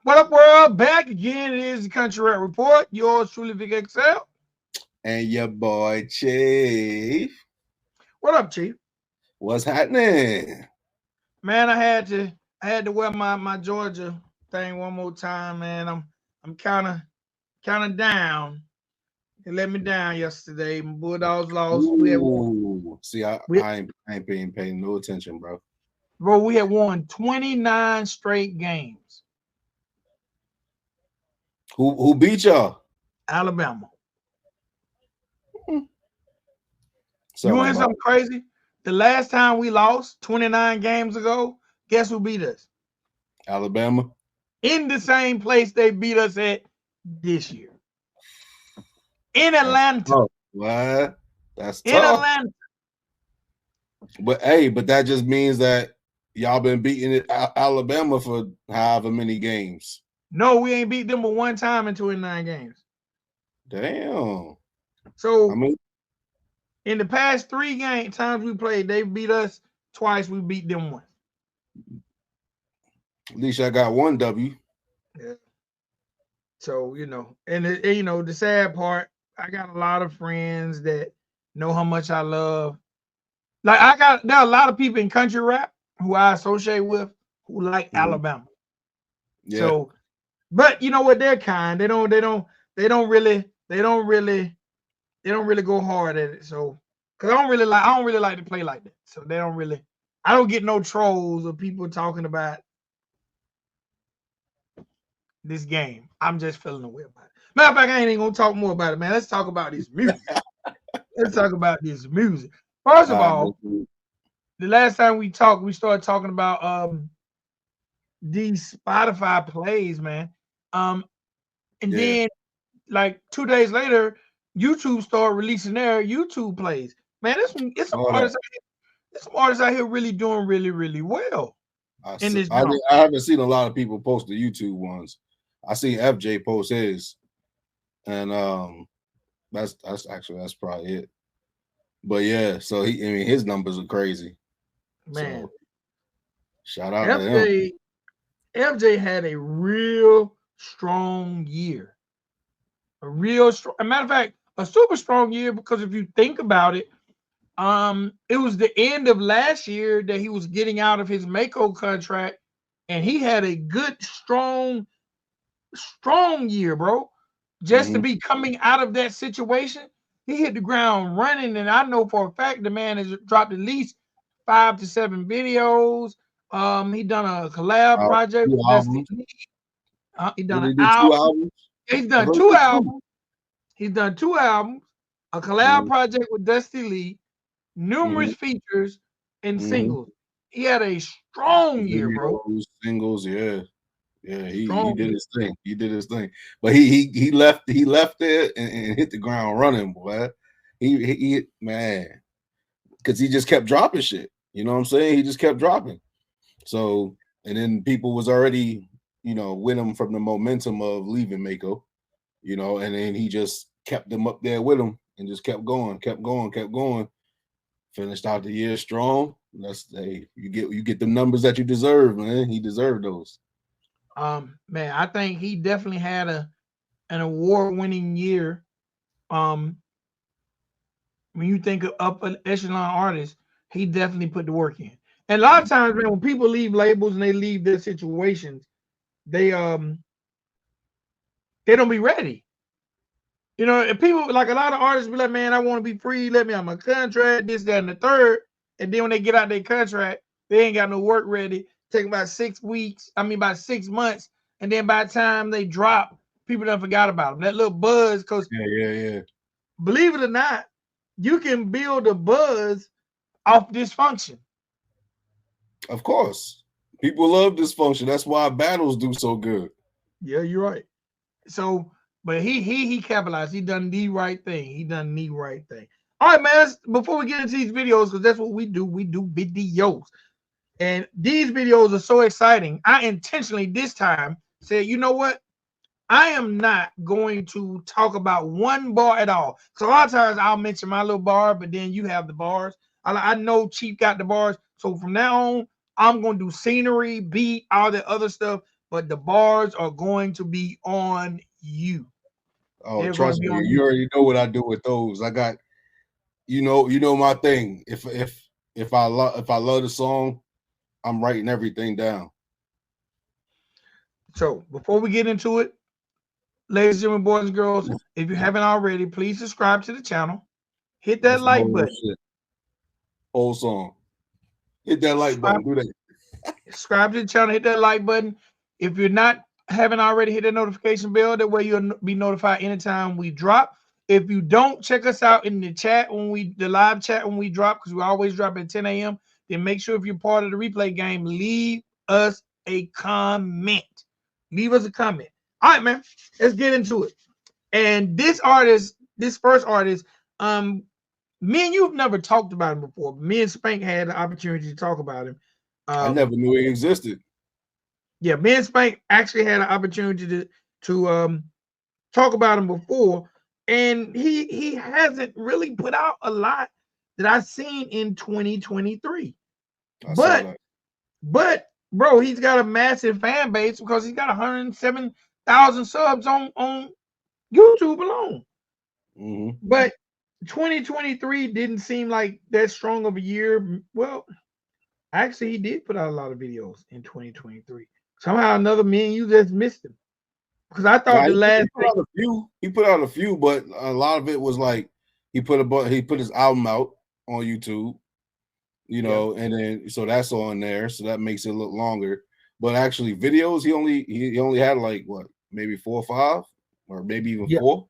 What up, world? Back again. It is the Country Rap Report. Yours truly, Vic XL. And your boy Chief. What up, Chief? What's happening? Man, I had to wear my Georgia thing one more time, man. I'm kinda down. It let me down yesterday. My Bulldogs lost. Ooh. See, I, We I ain't I ain't paying no attention, bro. bro, we had won 29 straight games. Who beat y'all? Alabama. You Sound want like to hear my something crazy? The last time we lost 29 games ago, guess who beat us? Alabama. In the same place they beat us at this year. In That's Atlanta. tough. What? That's In tough. Atlanta. But that just means that y'all been beating Alabama for however many games. No, we ain't beat them but one time in 29 games. Damn. So I mean, in the past times we played, they beat us twice. We beat them once. at least I got one W. Yeah. So and the sad part, I got a lot of friends that know how much I love. Like there are a lot of people in country rap who I associate with who like Mhm. Alabama. Yeah. So, but you know what? They're kind. They don't really go hard at it. So, because I don't really like to play like that. So they don't really. I don't get no trolls or people talking about this game. I'm just feeling away about it. Matter of fact, I ain't even gonna talk more about it, man. Let's talk about this music. Let's talk about this music. First of All all, right. the last time we talked, we started talking about these Spotify plays, man. And Yeah. then like 2 days later, YouTube started releasing their YouTube plays. Man, it's some All that. artists. There's some artists out here really doing really, really well in this I genre. haven't seen a lot of people post the YouTube ones. I see FJ post his, and that's probably it. But yeah, so I mean, his numbers are crazy. Man, So shout out to him. FJ FJ had a real strong year. A real strong, a matter of fact, a super strong year because if you think about it, it was the end of last year that he was getting out of his Mako contract, and he had a good, strong year, bro. Just to Hmm. be coming out of that situation, he hit the ground running, and I know for a fact the man has dropped at least 5 to 7 videos. He done a collab project Two with Dusty albums. Lee. He done Did an he do two album. albums? He's I done thought two he did two. albums. He's done 2 albums, a collab Mm-hmm. project with Dusty Lee, numerous Mm-hmm. features and Mm-hmm. singles. He had a strong year, bro. Videos, singles, yeah. Yeah, he Strong did year. his thing. He did his thing. But he left there and hit the ground running, boy. He man, because he just kept dropping shit. You know what I'm saying? He just kept dropping. So and then people was already, with him from the momentum of leaving Mako, and then he just kept them up there with him and just kept going, kept going, kept going. Finished out the year strong. You get the numbers that you deserve, man. He deserved those. Man, I think he definitely had an award-winning year. Um, when you think of upper echelon artists, he definitely put the work in. And a lot of times, man, when people leave labels and they leave their situations, they they don't be ready. And people like a lot of artists be like, man, I want to be free. Let me have my contract, this, that, and the third. And then when they get out their contract, they ain't got no work ready. Take about 6 weeks. I mean, about 6 months. And then by the time they drop, people done forgot about them. That little buzz, because Yeah. believe it or not, you can build a buzz off dysfunction. Of course. People love dysfunction. That's why battles do so good. Yeah, you're right. So, but he capitalized. He done the right thing. He done the right thing. All right, man. Before we get into these videos, because that's what we do. We do videos. And these videos are so exciting. I intentionally this time said, you know what? I am not going to talk about one bar at all. So a lot of times I'll mention my little bar, but then you have the bars. I know Chief got the bars. So from now on, I'm going to do scenery, beat, all that other stuff. but the bars are going to be on you. Oh, They're going to trust be me, on you you. already know what I do with those. I got, you know my thing. If I love the song, I'm writing everything down. So before we get into it, ladies and gentlemen, boys and girls, if you haven't already, please subscribe to the channel. Hit that That's the like whole button. shit. Whole song. Hit that like Subscribe, button. Do that. subscribe to the channel. Hit that like button. If you're not haven't already, hit the notification bell. That way you'll be notified anytime we drop. If you don't, check us out in the chat the live chat when we drop, because we always drop at 10 a.m. Then make sure if you're part of the replay game, leave us a comment. Leave us a comment. All right, man. Let's get into it. And this first artist, me and you've never talked about him before. Me and Spank had the opportunity to talk about him. I never knew he existed. Yeah, me and Spank actually had an opportunity to talk about him before, and he hasn't really put out a lot that I've seen in 2023. I saw that. But bro, he's got a massive fan base because he's got 107,000 subs on YouTube alone. Mm-hmm. But 2023 didn't seem like that strong of a year. Well, actually, he did put out a lot of videos in 2023. Somehow another, me and you just missed him. Because I thought the last he put out a few. He put out a few, but a lot of it was like he put his album out on YouTube, you know, and then so that's on there, so that makes it look longer. But actually, videos he only had like what, maybe 4 or 5, or maybe even 4.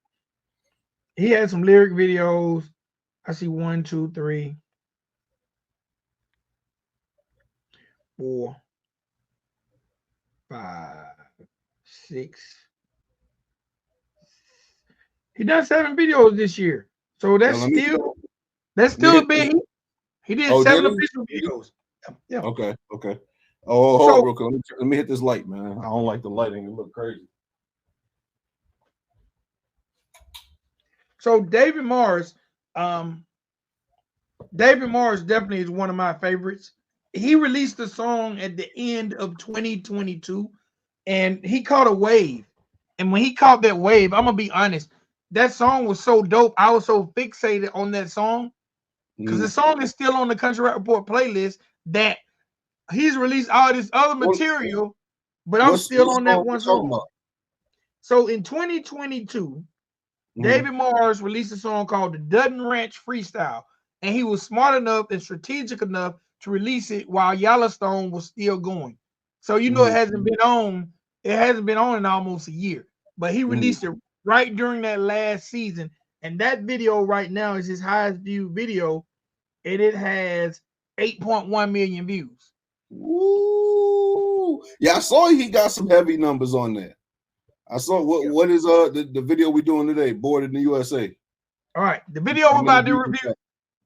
He had some lyric videos. I see 1, 2, 3, 4, 5, 6. He done 7 videos this year, so that's still a big. He did 7 official videos. Yeah. Okay. Oh, hold on real quick. Let me hit this light, man. I don't like the lighting. It look crazy. So David Morris definitely is one of my favorites. He released a song at the end of 2022, and he caught a wave. And when he caught that wave, I'm gonna be honest, that song was so dope. I was so fixated on that song because the song is still on the Country Rap Report playlist that he's released all this other material, but I'm still on that one song. So in 2022, David Morris released a song called the Dutton Ranch Freestyle, and he was smart enough and strategic enough to release it while Yellowstone was still going. So you know it hasn't been on. It hasn't been on in almost a year, but he released it right during that last season, and that video right now is his highest viewed video, and it has 8.1 million views. Ooh, yeah, I saw he got some heavy numbers on there. I saw what is the video we doing today? Bored in the USA. All right, the video we're about to review.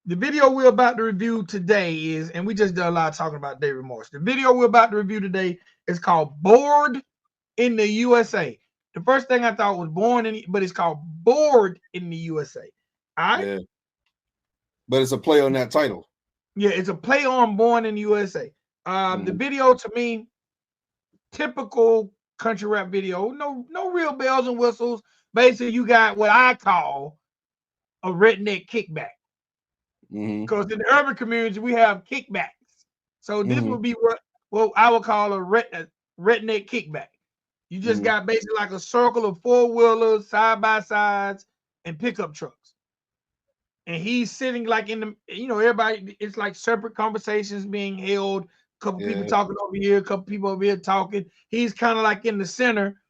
The video we're about to review today is, and we just did a lot of talking about David Morris. The video we're about to review today is called "Bored in the USA." The first thing I thought was "Born in," but it's called "Bored in the USA." All right. Yeah. But it's a play on that title. Yeah, it's a play on "Born in the USA." The video, to me, typical country rap video. No real bells and whistles. Basically, you got what I call a redneck kickback. Because in the urban community, we have kickbacks. So this would be what I would call a redneck kickback. You just got basically like a circle of 4-wheelers, side-by-sides, and pickup trucks. And he's sitting like in the, everybody, it's like separate conversations being held. A couple people talking over here, a couple people over here talking. He's kind of like in the center,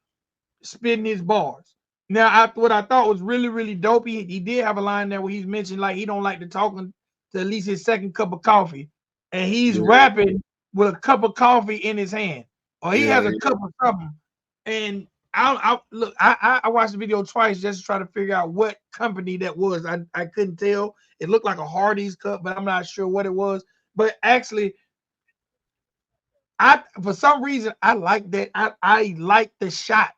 spitting his bars. Now, what I thought was really, really dope, he did have a line there where he's mentioned like he don't like to talk to at least his second cup of coffee, and he's rapping with a cup of coffee in his hand, or he has a cup of something. And I watched the video twice just to try to figure out what company that was. I couldn't tell. It looked like a Hardee's cup, but I'm not sure what it was. But actually, for some reason I like that. I like the shot.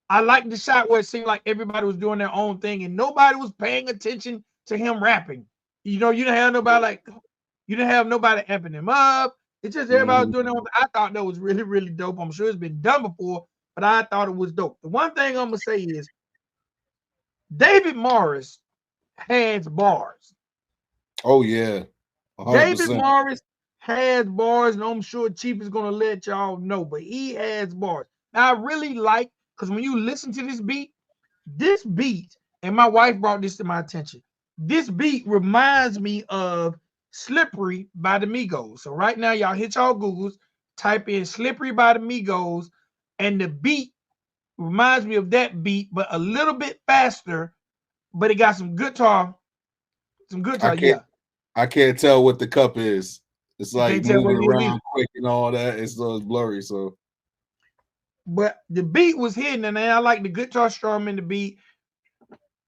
I like the shot where it seemed like everybody was doing their own thing and nobody was paying attention to him rapping. You didn't have nobody amping him up. It's just everybody was doing it. I thought that was really, really dope. I'm sure it's been done before, but I thought it was dope. The one thing I'm gonna say is David Morris has bars. Oh yeah, 100%. David Morris has bars, and I'm sure Chief is gonna let y'all know, but he has bars. Now I really like because when you listen to this beat, and my wife brought this to my attention. This beat reminds me of Slippery by the Migos. So right now, y'all hit y'all Googles, type in Slippery by the Migos, and the beat reminds me of that beat, but a little bit faster, but it got some guitar. I can't tell what the cup is. It's You like can't tell what moving it is around either. quick and all that. It's blurry. So, But the beat was hidden, and I like the guitar strum in the beat.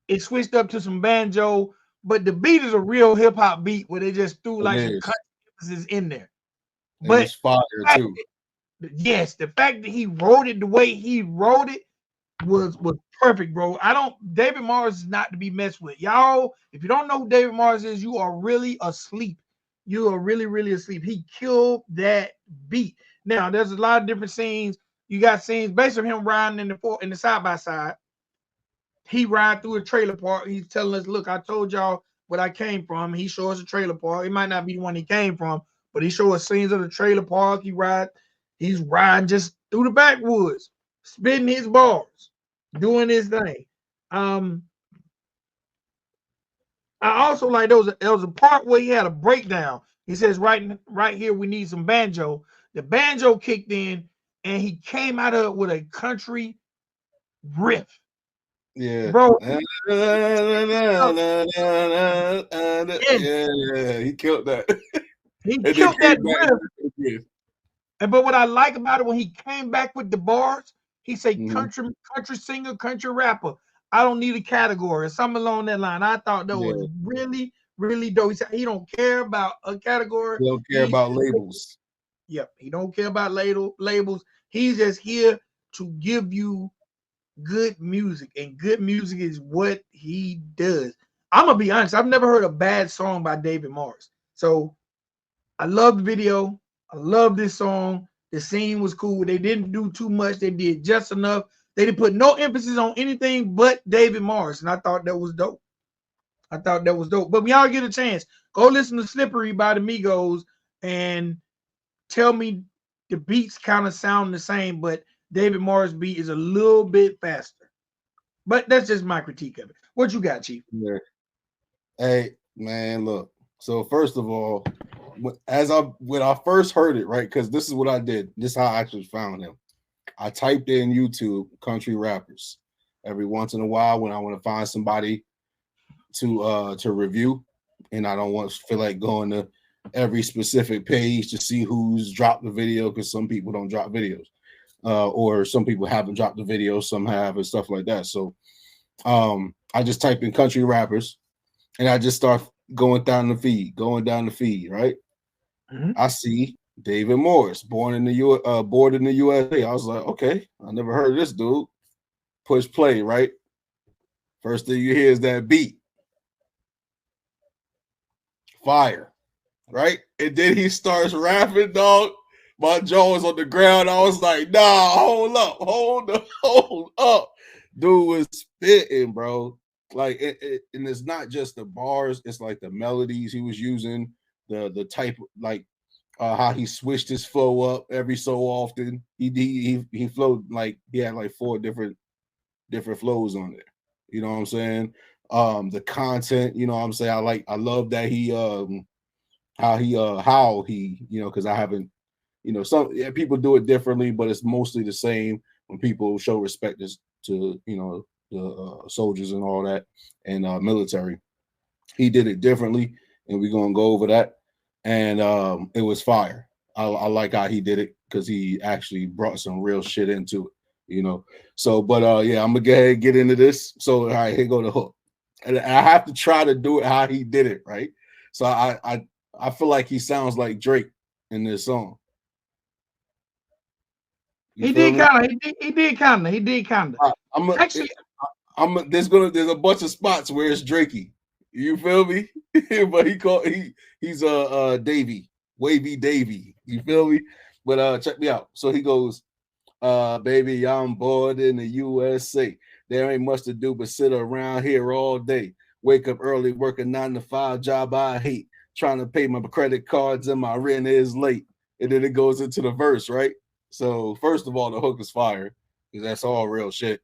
It switched up to some banjo, but the beat is a real hip hop beat where they just threw it like some is, cut emphasis in there. and But it's fire too. yes, the fact that he wrote it the way he wrote it was perfect, bro. David Morris is not to be messed with. Y'all, if you don't know who David Morris is, you are really asleep. You are really, really asleep. He killed that beat. Now, there's a lot of different scenes. You got scenes based on him riding in the side by side. He ride through a trailer park. He's telling us, look, I told y'all what I came from. He shows us a trailer park. It might not be the one he came from, but he shows us scenes of the trailer park. He's riding just through the backwoods, spitting his bars, doing his thing. I also like there was a part where he had a breakdown. He says, right here, we need some banjo. The banjo kicked in, and he came out of it with a country riff. Yeah, Bro. yeah, he killed that. He And killed that riff. riff. But what I like about it when he came back with the bars, he said Mm-hmm. country singer, country rapper. I don't need a category or something along that line. I thought that was Yeah, really, really dope. He said he don't care about a category. they don't care about labels. Yep, he don't care about labels. He's just here to give you good music, and good music is what he does. I'm gonna be honest. I've never heard a bad song by David Morris. So I love the video. I love this song. The scene was cool. They didn't do too much. They did just enough. They didn't put no emphasis on anything but David Morris, and I thought that was dope. But when y'all get a chance, go listen to Slippery by the Migos and tell me the beats kind of sound the same, but David Morris beat is a little bit faster. But that's just my critique of it. What you got, Chief? Yeah. Hey, man, look. So first of all, when I first heard it, right? Because this is what I did. This is how I actually found him. I typed in YouTube country rappers. Every once in a while, when I want to find somebody to review, and I don't feel like going to every specific page to see who's dropped the video, because some people don't drop videos, or some people haven't dropped the video, some have, and stuff like that. So I just type in country rappers, and I just start going down the feed, right? Mm-hmm. I see David Morris, born in the USA. I was like, okay, I never heard of this dude. Push play, right? First thing you hear is that beat. Fire, right? And then he starts rapping, dog. My jaw was on the ground. I was like, nah, hold up. Dude was spitting, bro. Like, and it's not just the bars, it's like the melodies he was using, the type, like how he switched his flow up every so often. He flowed like he had like 4 different flows on there. You know what I'm saying? The content, you know what I'm saying? I love that he how he because I haven't, some people do it differently, but it's mostly the same when people show respect to the soldiers and all that, and military. He did it differently, and we're gonna go over that. And it was fire. I like how he did it, because he actually brought some real shit into it, So, but yeah, I'm gonna go ahead and get into this. So, all right, here go the hook, and I have to try to do it how he did it, right? So I feel like he sounds like Drake in this song. He did kind of. Actually, there's a bunch of spots where it's Drakey. You feel me? But he's Davey. Wavy Davy. You feel me? But check me out. So he goes, baby, I'm bored in the USA. There ain't much to do but sit around here all day. Wake up early, work a 9 to 5 job I hate. Trying to pay my credit cards and my rent is late. And then it goes into the verse, right? So first of all, the hook is fire because that's all real shit.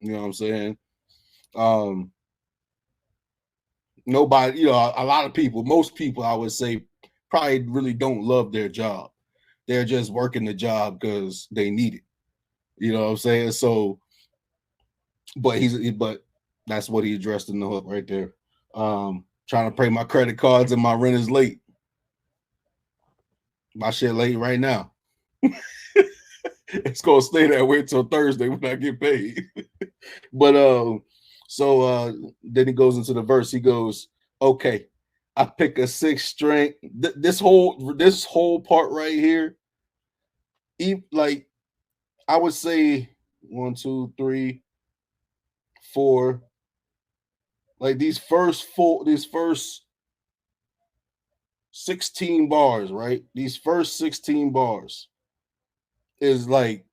You know what I'm saying? Nobody, a lot of people, most people, I would say, probably really don't love their job. They're just working the job because they need it. You know what I'm saying? So, but that's what he addressed in the hook right there. Trying to pay my credit cards and my rent is late. My shit late right now. It's gonna stay that way until Thursday when I get paid. But then he goes into the verse. He goes, okay, I pick a 6 string. This whole part right here, like I would say 1, 2, 3, 4. Like these first 16 bars, right? These first 16 bars is like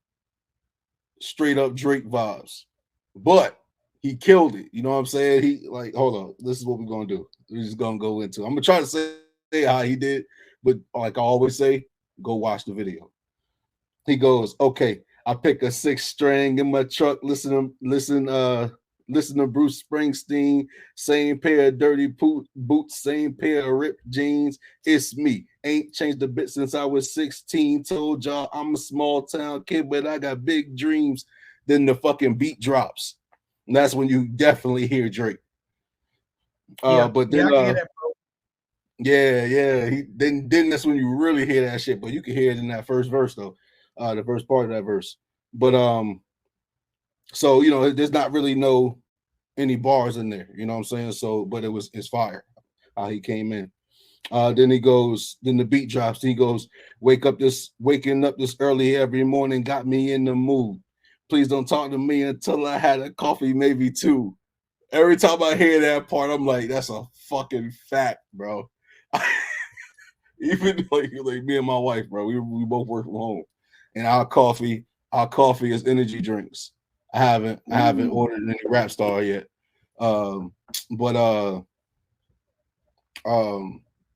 straight up Drake vibes. But he killed it. You know what I'm saying? He like, hold on, this is what we're gonna do. We're just gonna go into. I'm gonna try to say how he did, but like I always say, go watch the video. He goes, okay, I pick a 6 string in my truck, listen to Bruce Springsteen, same pair of dirty boots, same pair of ripped jeans. It's me. Ain't changed a bit since I was 16. Told y'all I'm a small town kid, but I got big dreams. Then the fucking beat drops. And that's when you definitely hear Drake. But then I can hear that, bro. Yeah. Then that's when you really hear that shit. But you can hear it in that first verse though. The first part of that verse. But so there's not really any bars in there, you know what I'm saying? So, but it's fire how he came in. Then the beat drops. He goes, waking up this early every morning got me in the mood. Please don't talk to me until I had a coffee, maybe 2. Every time I hear that part, I'm like, that's a fucking fact, bro. Even like me and my wife, bro, we both work from home, and our coffee is energy drinks. I haven't ordered any Rap Star yet, but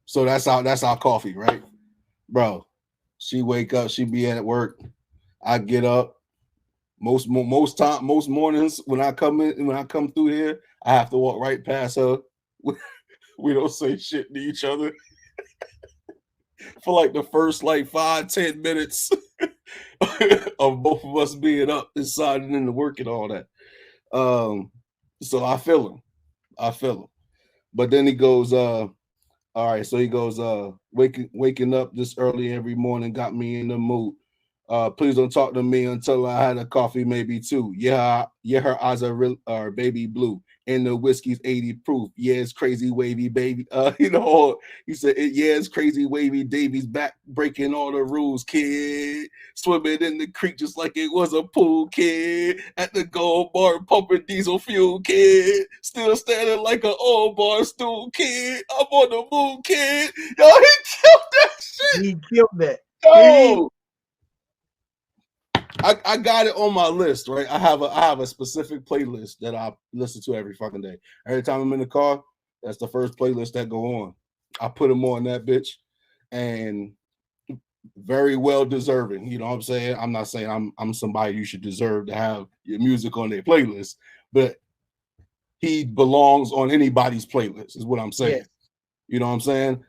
so that's our coffee, right, bro? She wake up, she be at work. I get up. Most mornings when I come through here, I have to walk right past her. We don't say shit to each other for like the first like 5-10 minutes of both of us being up and signing into work and all that. So I feel him. But then he goes, all right, so he goes, waking up this early every morning got me in the mood. Please don't talk to me until I had a coffee, maybe 2. Yeah, her eyes are baby blue, and the whiskey's 80 proof. Yeah, it's crazy wavy, baby. He said, yeah, it's crazy wavy. Davy's back breaking all the rules, kid. Swimming in the creek just like it was a pool, kid. At the gold bar, pumping diesel fuel, kid. Still standing like an old bar stool, kid. I'm on the moon, kid. Yo, he killed that shit. He killed that. Yo. I got it on my list, right? I have a specific playlist that I listen to every fucking day. Every time I'm in the car, that's the first playlist that go on. I put them on that bitch, and very well deserving. You know what I'm saying? I'm not saying I'm somebody you should deserve to have your music on their playlist, but he belongs on anybody's playlist, is what I'm saying. Yes. You know what I'm saying?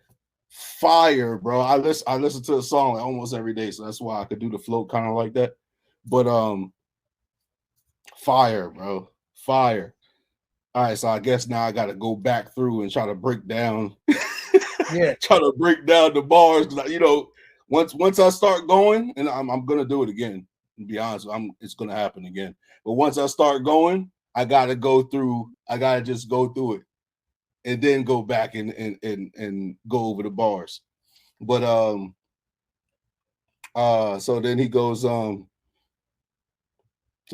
Fire, bro. I listen to a song like almost every day, so that's why I could do the float kind of like that. But fire, bro. Fire. All right, so I guess now I gotta go back through and try to break down try to break down the bars. Once I start going, and I'm gonna do it again, to be honest, it's gonna happen again. But once I start going, I gotta just go through it and then go back and go over the bars. But so then he goes, so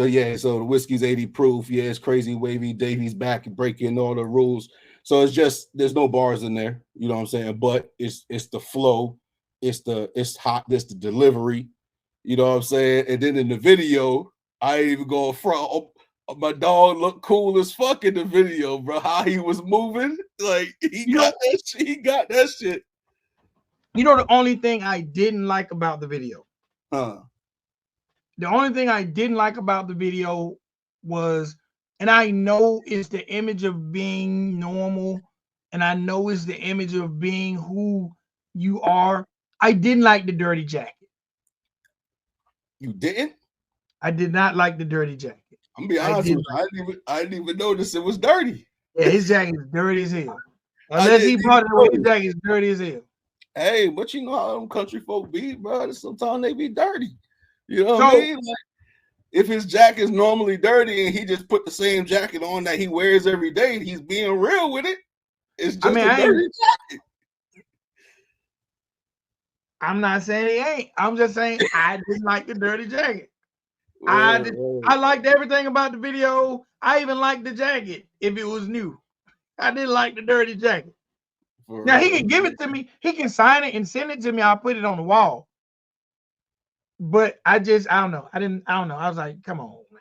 the whiskey's 80 proof. Yeah, it's crazy wavy. Davy's back and breaking all the rules. So it's just there's no bars in there, you know what I'm saying? But it's the flow it's hot, this the delivery, you know what I'm saying? And then in the video, I ain't even go front. My dog looked cool as fuck in the video, bro. How he was moving, like he got that shit. He got that shit. You know the only thing I didn't like about the video? Huh. The only thing I didn't like about the video was, and I know it's the image of being normal, and I know it's the image of being who you are. I didn't like the dirty jacket. You didn't? I did not like the dirty jacket. I'm gonna be honest with you. I didn't even notice it was dirty. Yeah, his jacket is dirty as hell. Unless he brought it away, his jacket is dirty as hell. Hey, but you know how them country folk be, bro. Sometimes they be dirty. You know what I mean? Like, if his jacket is normally dirty and he just put the same jacket on that he wears every day, he's being real with it. It's just a dirty jacket. I'm not saying he ain't. I'm just saying I didn't like the dirty jacket. I liked everything about the video. I even liked the jacket if it was new. I didn't like the dirty jacket. Now he can give it to me. He can sign it and send it to me. I'll put it on the wall. But I don't know. I don't know. I was like, come on, man.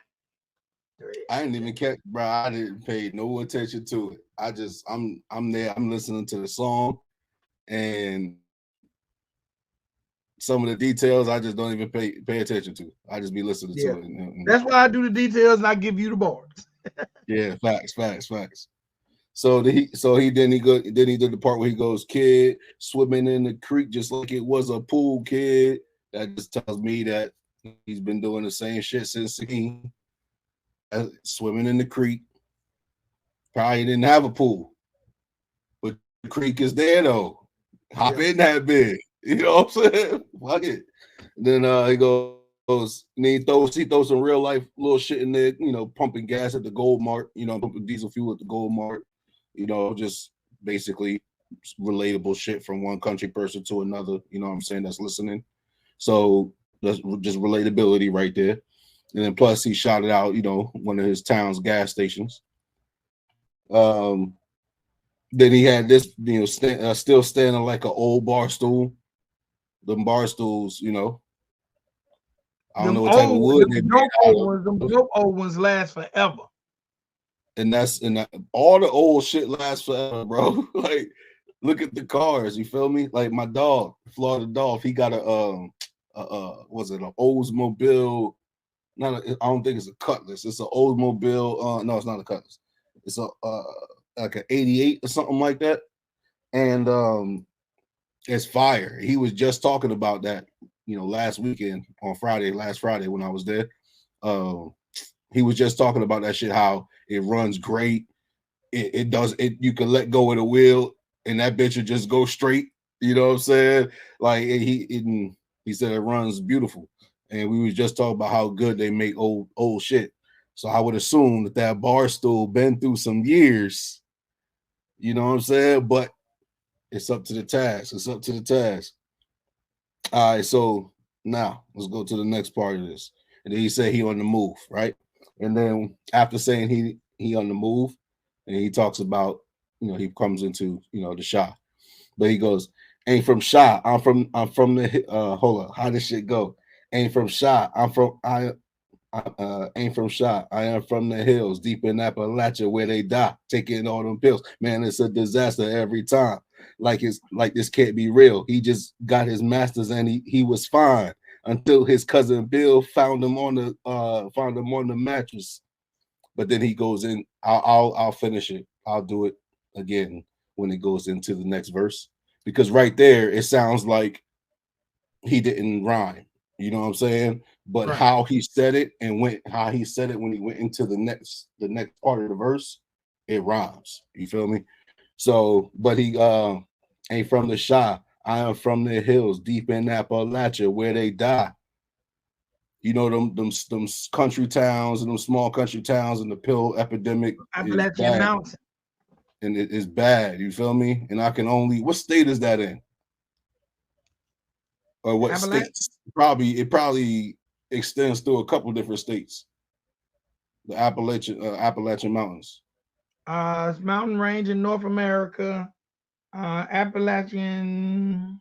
I didn't even catch, bro. I didn't pay no attention to it. I'm there. I'm listening to the song, and some of the details I just don't even pay attention to. I just be listening to it. That's why I do the details and I give you the bars. Yeah, facts. So he did the part where he goes, kid swimming in the creek just like it was a pool, kid. That just tells me that he's been doing the same shit since 16. Swimming in the creek. Probably didn't have a pool, but the creek is there though. Hop in that bit. You know what I'm saying? Fuck it. Then he goes, and he throws some real life little shit in there, you know, pumping gas at the Gold Mart, you know, pumping diesel fuel at the Gold Mart, you know, just basically relatable shit from one country person to another, you know what I'm saying, that's listening. So that's just relatability right there. And then plus he shouted out, you know, one of his town's gas stations. Then he had this, you know, still standing like an old bar stool. Them bar stools, you know. I don't know what type of wood they made out of. Them dope old ones last forever. And all the old shit lasts forever, bro. Like, look at the cars. You feel me? Like my dog, Florida Dolph, he got was it an Oldsmobile? I don't think it's a Cutlass. It's an Oldsmobile. No, it's not a Cutlass. It's a like an 88 or something like that. And it's fire. He was just talking about that, you know, last Friday when I was there. He was just talking about that shit, how it runs great. It does it. You can let go of the wheel and that bitch will just go straight. You know what I'm saying? Like he said it runs beautiful. And we was just talking about how good they make old shit. So I would assume that bar stool been through some years. You know what I'm saying? But it's up to the task. All right, so now let's go to the next part of this. And then he said he on the move, right? And then after saying he on the move, and he talks about, you know, he comes into, you know, the shop. But he goes, ain't from shop. I'm from the hold up, how this shit go? Ain't from shop. I ain't from shop. I am from the hills, deep in Appalachia, where they die, taking all them pills. Man, it's a disaster every time. Like this can't be real. He just got his master's and he was fine until his cousin Bill found him on the mattress. But then he goes in. I'll finish it. I'll do it again when it goes into the next verse, because right there it sounds like he didn't rhyme. You know what I'm saying? But right. How he said it how he said it when he went into the next part of the verse, it rhymes. You feel me? So, but he ain't from the shy. I am from the hills, deep in Appalachia, where they die. You know, them country towns and them small country towns, and the pill epidemic Appalachian Mountain. And it is bad. You feel me? And I can only, what state is that in? Or what states? It probably extends through a couple different states. The Appalachian Mountains. It's mountain range in North America. Appalachian.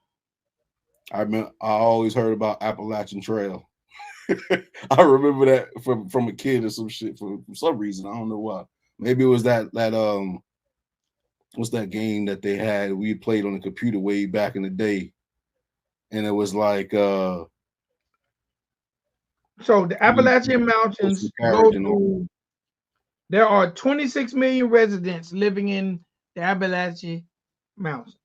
I always heard about Appalachian Trail. I remember that from a kid or some shit for some reason. I don't know why. Maybe it was that what's that game that they had we played on the computer way back in the day, and it was like So the Appalachian Mountains go through. There are 26 million residents living in the Appalachian Mountains.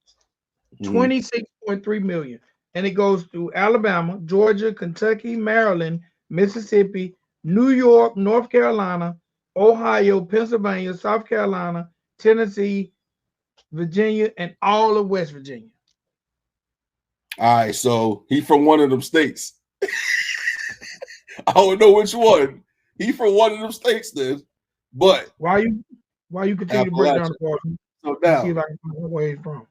26.3 million. And it goes through Alabama, Georgia, Kentucky, Maryland, Mississippi, New York, North Carolina, Ohio, Pennsylvania, South Carolina, Tennessee, Virginia, and all of West Virginia. All right, so he from one of them states. I don't know which one. He from one of them states then. But why you continue to break down the portion? So now, see if I can find where he's from.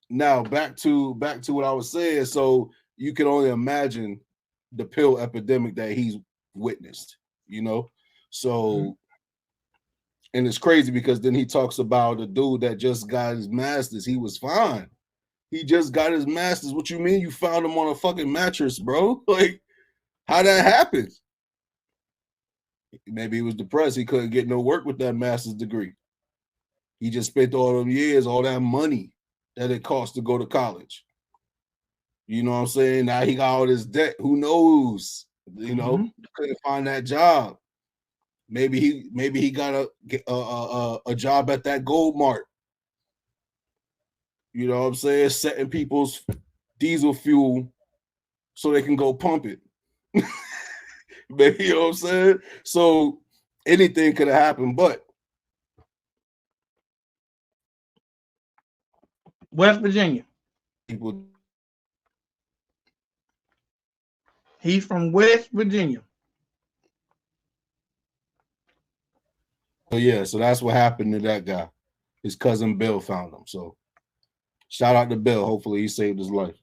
Now back to what I was saying. So you can only imagine the pill epidemic that he's witnessed, you know. So and it's crazy because then he talks about a dude that just got his master's. He was fine. He just got his master's. What you mean you found him on a fucking mattress, bro? Like, how that happened? Maybe he was depressed. He couldn't get no work with that master's degree. He just spent all them years, all that money that it costs to go to college. You know what I'm saying? Now he got all this debt. Who knows? You know, couldn't find that job. Maybe he got a job at that Gold Mart. You know what I'm saying? Setting people's diesel fuel so they can go pump it. Maybe, you know what I'm saying? So anything could have happened, but West Virginia. People. He's from West Virginia. So yeah, so that's what happened to that guy. His cousin Bill found him. So shout out to Bill. Hopefully he saved his life.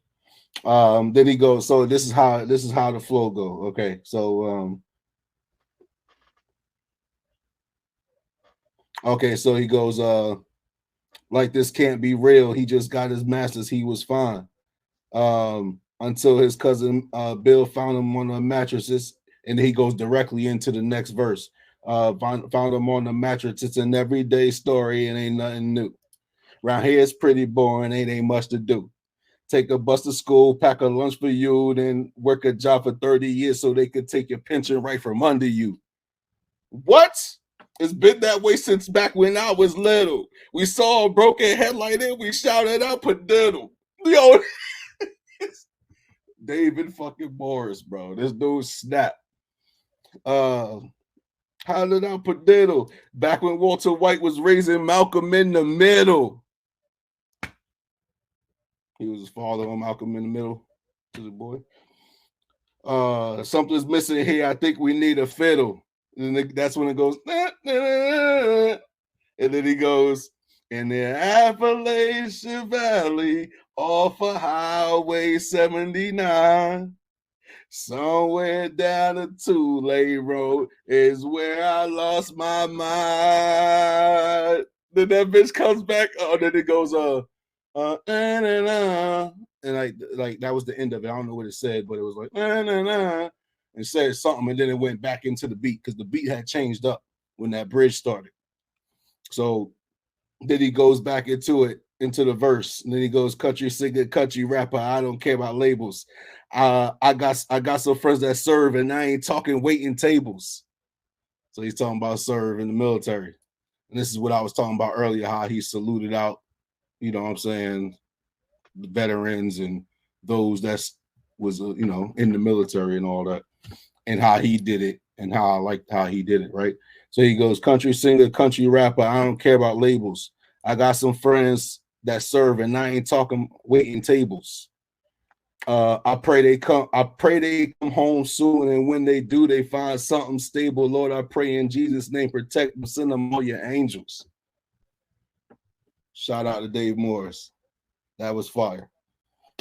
Then he goes, so this is how the flow go. Okay. So so he goes, like this can't be real. He just got his master's. He was fine. Until his cousin Bill found him on the mattresses, and he goes directly into the next verse. Found him on the mattress. It's an everyday story and ain't nothing new. Around here it's pretty boring, ain't much to do. Take a bus to school, pack a lunch for you, then work a job for 30 years so they could take your pension right from under you. What? It's been that way since back when I was little. We saw a broken headlight and we shouted out "Padiddle." Yo, David fucking Morris, bro. This dude snap. How did I padiddle? Back when Walter White was raising Malcolm in the middle. He was his father on Malcolm in the middle to the boy. Something's missing here. I think we need a fiddle. And that's when it goes, nah, nah, nah. And then he goes, in the Appalachian Valley, off of Highway 79, somewhere down the two-lane road is where I lost my mind. Then that bitch comes back. Oh, then it goes, and like that was the end of it. I don't know what it said, but it was like, and said something, and then it went back into the beat because the beat had changed up when that bridge started. So then he goes back into the verse, and then he goes, country singer, country rapper, I don't care about labels. I got some friends that serve, and I ain't talking waiting tables. So he's talking about serve in the military. And this is what I was talking about earlier, how he saluted out, you know what I'm saying, the veterans and those that was, in the military and all that, and how he did it and how I liked how he did it, right? So he goes, country singer, country rapper, I don't care about labels. I got some friends that serve, and I ain't talking waiting tables. I pray they come home soon, and when they do, they find something stable. Lord, I pray in Jesus' name, protect them, send them all your angels. Shout out to Dave Morris. That was fire.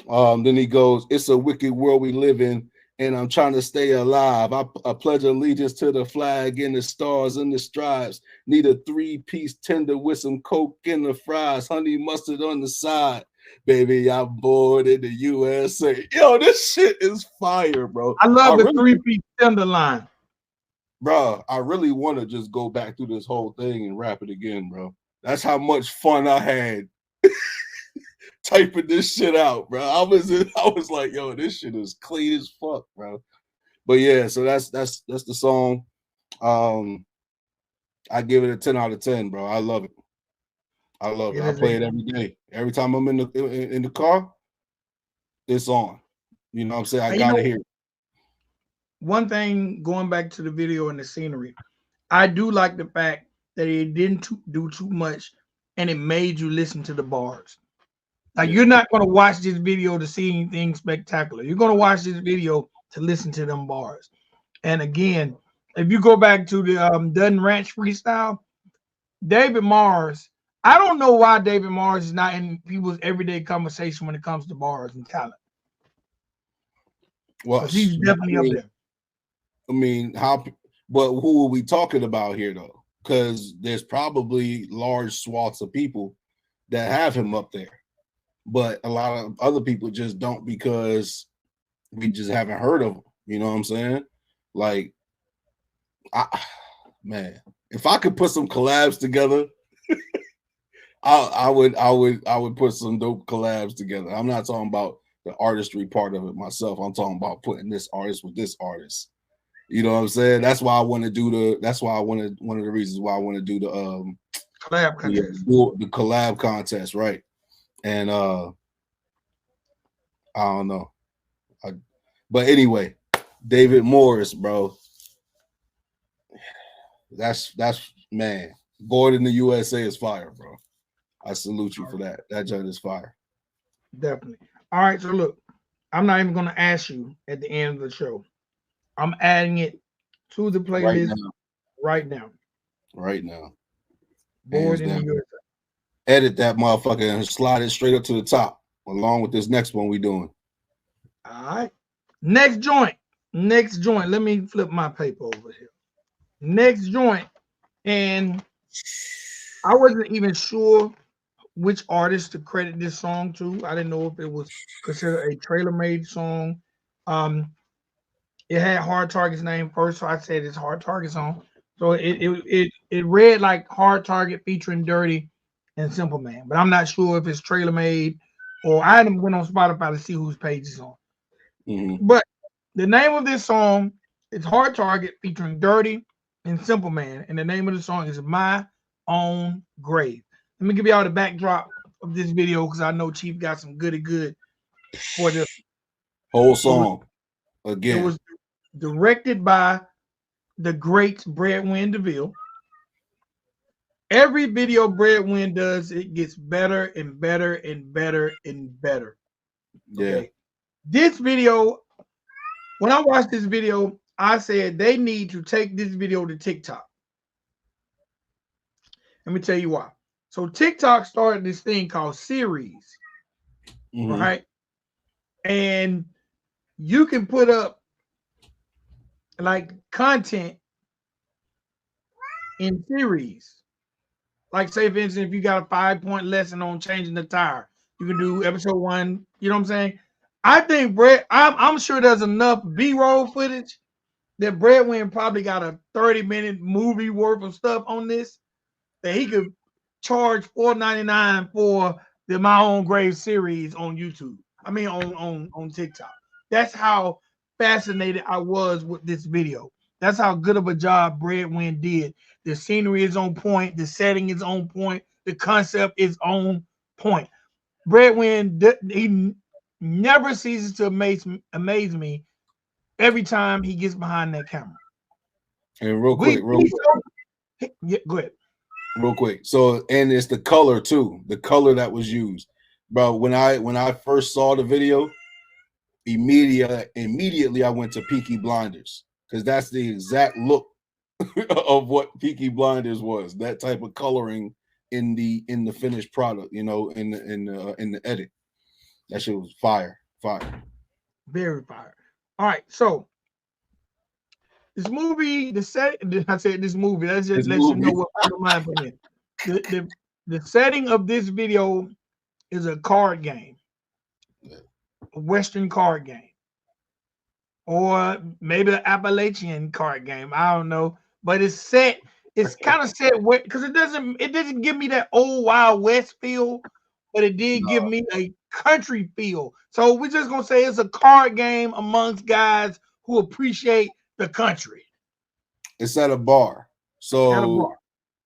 Then he goes, it's a wicked world we live in, and I'm trying to stay alive. I pledge allegiance to the flag and the stars and the stripes. Need a 3-piece tender with some Coke and the fries, honey mustard on the side. Baby, I'm born in the USA. Yo, this shit is fire, bro. I love the really, 3 feet tender line. bro, I really want to just go back through this whole thing and rap it again, bro. That's how much fun I had typing this shit out, bro. I was like, yo, this shit is clean as fuck, bro. But yeah, so that's the song. I give it a 10 out of 10, bro. I love it. I love it. I play it every day. Every time I'm in the car, it's on. You know what I'm saying? I gotta hear it. One thing, going back to the video and the scenery, I do like the fact that it didn't do too much and it made you listen to the bars. Like, you're not going to watch this video to see anything spectacular. You're going to watch this video to listen to them bars. And again, if you go back to the Dutton Ranch freestyle, David Mars, I don't know why David Mars is not in people's everyday conversation when it comes to bars and talent. Well, he's definitely up there. I mean, but who are we talking about here, though? Because there's probably large swaths of people that have him up there. But a lot of other people just don't, because we just haven't heard of him. You know what I'm saying? Like, man, if I could put some collabs together, I would put some dope collabs together. I'm not talking about the artistry part of it myself. I'm talking about putting this artist with this artist. You know what I'm saying? That's why I want to do that's why I wanted, one of the reasons why I want to do the collab contest. The collab contest, right? And I don't know. But anyway, David Morris, bro. That's man. Born in the USA is fire, bro. I salute you for that. That joint is fire. Definitely. All right, so look, I'm not even going to ask you at the end of the show. I'm adding it to the playlist right now. Right now. Born in the USA. Edit that motherfucker and slide it straight up to the top, along with this next one we doing. All right. Next joint. Let me flip my paper over here. Next joint. And I wasn't even sure which artist to credit this song to. I didn't know if it was considered a trailer-made song. It had Hard Target's name first, so I said it's Hard Target song. So it read like Hard Target featuring Durte and Cymple Man, but I'm not sure if it's trailer made or I hadn't went on Spotify to see whose page it's on. Mm-hmm. But the name of this song is Hard Target featuring Durte and Cymple Man, and the name of the song is My Own Grave. Let me give y'all the backdrop of this video because I know Chief got some goody good for this whole song. Again, it was directed by the great Breadwin DeVille. Every video Breadwin does, it gets better and better and better and better. Yeah. Okay? This video, when I watched this video, I said they need to take this video to TikTok. Let me tell you why. So TikTok started this thing called series, right? And you can put up like content in series. Like, say, for instance, if you got a 5-point lesson on changing the tire, you can do episode 1. You know what I'm saying? I think I'm sure there's enough B-roll footage that Breadwin probably got a 30-minute movie worth of stuff on this that he could charge $4.99 for the My Own Grave series on YouTube. I mean, on TikTok. That's how fascinated I was with this video. That's how good of a job Breadwin did. The scenery is on point. The setting is on point. The concept is on point. Breadwin, he never ceases to amaze me every time he gets behind that camera. And real quick. Yeah, go ahead. Real quick. So, and it's the color too. The color that was used, bro. When I first saw the video, immediately I went to Peaky Blinders, because that's the exact look of what Peaky Blinders was. That type of coloring in the finished product, you know, in the edit. That shit was fire. Very fire. All right, so this movie, I said this movie. Let's just let you know what mind for me. The setting of this video is a card game, Yeah. a Western card game, or maybe an Appalachian card game. I don't know, but it's set. It's kind of set because it doesn't give me that old Wild West feel, but it did give No, me a country feel. So we're just gonna say it's a card game amongst guys who appreciate the country it's at a bar. at a So bar.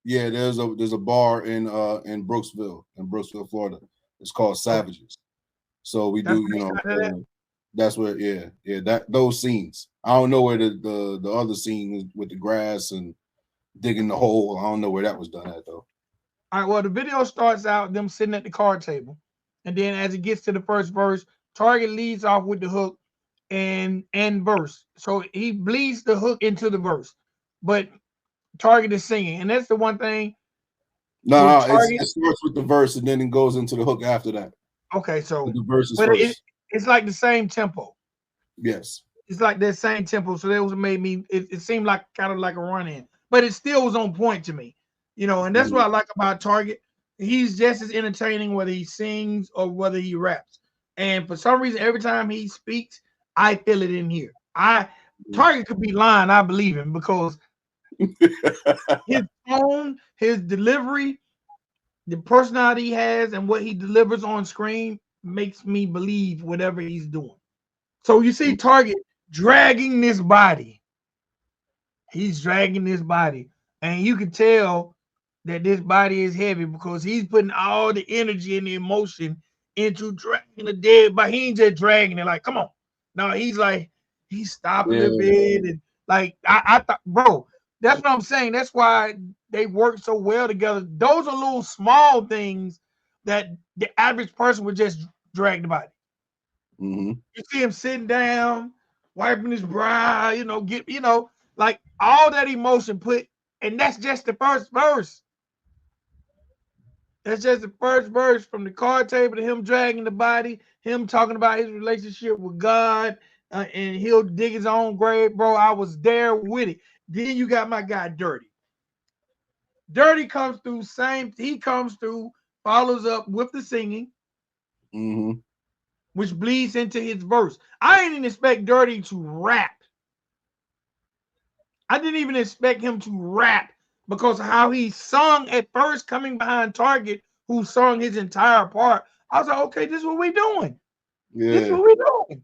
yeah, there's a bar in Brooksville, Florida. It's called Okay, Savages. So we that's do, where they shot it at. that's where, yeah, that those scenes. I don't know where the other scene is with the grass and digging the hole. I don't know where that was done at though. All right, well, the video starts out them sitting at the card table, and then as it gets to the first verse, Target leads off with the hook and verse. So he bleeds the hook into the verse, but Target is singing, and that's the one thing No, with no, Target. it starts with the verse and then it goes into the hook after that. Okay, But so the verse is but first. it's like the same tempo. Yes. It's like that same tempo. So that was made me. It seemed like kind of like a run in, but it still was on point to me. And that's what Mhm. I like about Target. He's just as entertaining whether he sings or whether he raps. And for some reason, every time he speaks, I feel it in here. Target could be lying. I believe him because his tone, his delivery, the personality he has, and what he delivers on screen makes me believe whatever he's doing. So you see Target dragging this body. He's dragging this body. And you can tell that this body is heavy because he's putting all the energy and the emotion into dragging the dead body. He ain't just dragging it like, come on. No, he's like, he's stopping a Yeah. bit. And like, I thought, bro, that's what I'm saying. That's why they work so well together. Those are little small things that the average person would just drag the body. Hmm. You see him sitting down, wiping his brow, like all that emotion put, and that's just the first verse. That's just the first verse from the card table to him dragging the body, him talking about his relationship with God, and he'll dig his own grave, bro. I was there with it. Then you got my guy Dirty. Dirty comes through, he comes through, follows up with the singing, Hmm. which bleeds into his verse. I didn't expect Dirty to rap. I didn't even expect him to rap because of how he sung at first, coming behind Target, who sung his entire part. I was like, okay, this is what we're doing. This is Yeah. what we're doing.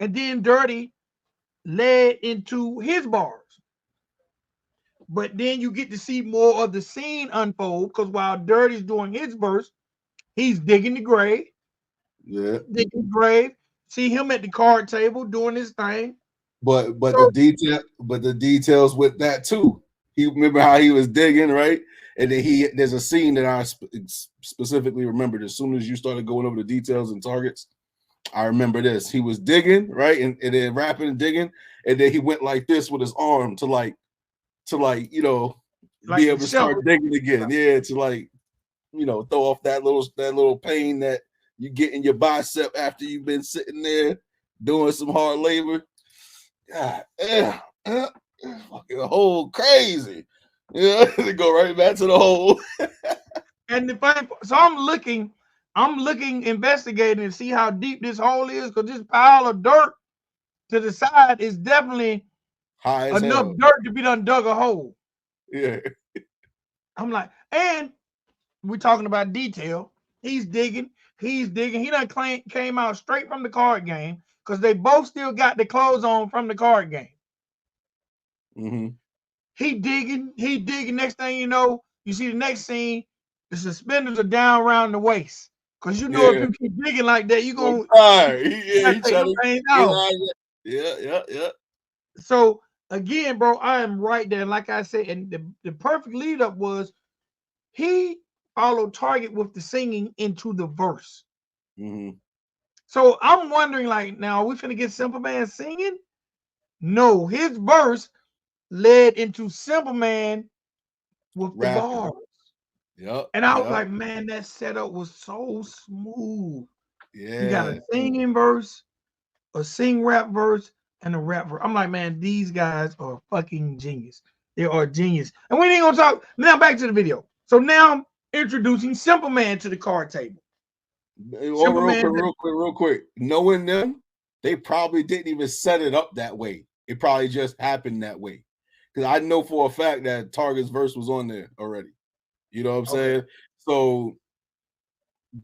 And then Dirty led into his bars. But then you get to see more of the scene unfold because while Dirty's doing his verse, he's digging the grave, Yeah. See him at the card table doing his thing. But So the details with that too. He remember how he was digging, right? And then there's a scene that I specifically remembered as soon as you started going over the details and targets. I remember this. He was digging, right? And then rapping and digging, and then he went like this with his arm to be like the able to start shovel. digging again. Yeah, to throw off that little pain that you get in your bicep after you've been sitting there doing some hard labor. God, fucking hole crazy. Yeah, to go right back to the hole. And the funny, so I'm looking, investigating to see how deep this hole is because this pile of dirt to the side is definitely High as enough hell. dirt to be done dug a hole. Yeah. I'm like, and we're talking about detail. He's digging. He's digging. He done came out straight from the card game because they both still got the clothes on from the card game. Mm-hmm. He digging. He digging. Next thing you know, you see the next scene. The suspenders are down around the waist because if Yeah. you keep digging like that, you're I'm gonna tired. gotta He take trying them to things get out. out of it. Yeah. So again, bro, I am right there. Like I said, and the perfect lead up was he followed Target with the singing into the verse. Mm-hmm. So I'm wondering, like, now are we finna get Simple Man singing? No, his verse led into Simple Man with the Rapping. bars. Yep. And I was Yep. like, man, that setup was so smooth. You got Yeah. a singing verse, a sing rap verse, and a rap verse. I'm like, man, these guys are fucking genius. They are genius. And we ain't gonna talk now. Back to the video. So now I'm introducing Simple Man to the card table. Superman. Real quick. Knowing them, they probably didn't even set it up that way. It probably just happened that way. Because I know for a fact that Target's verse was on there already. You know what I'm saying? So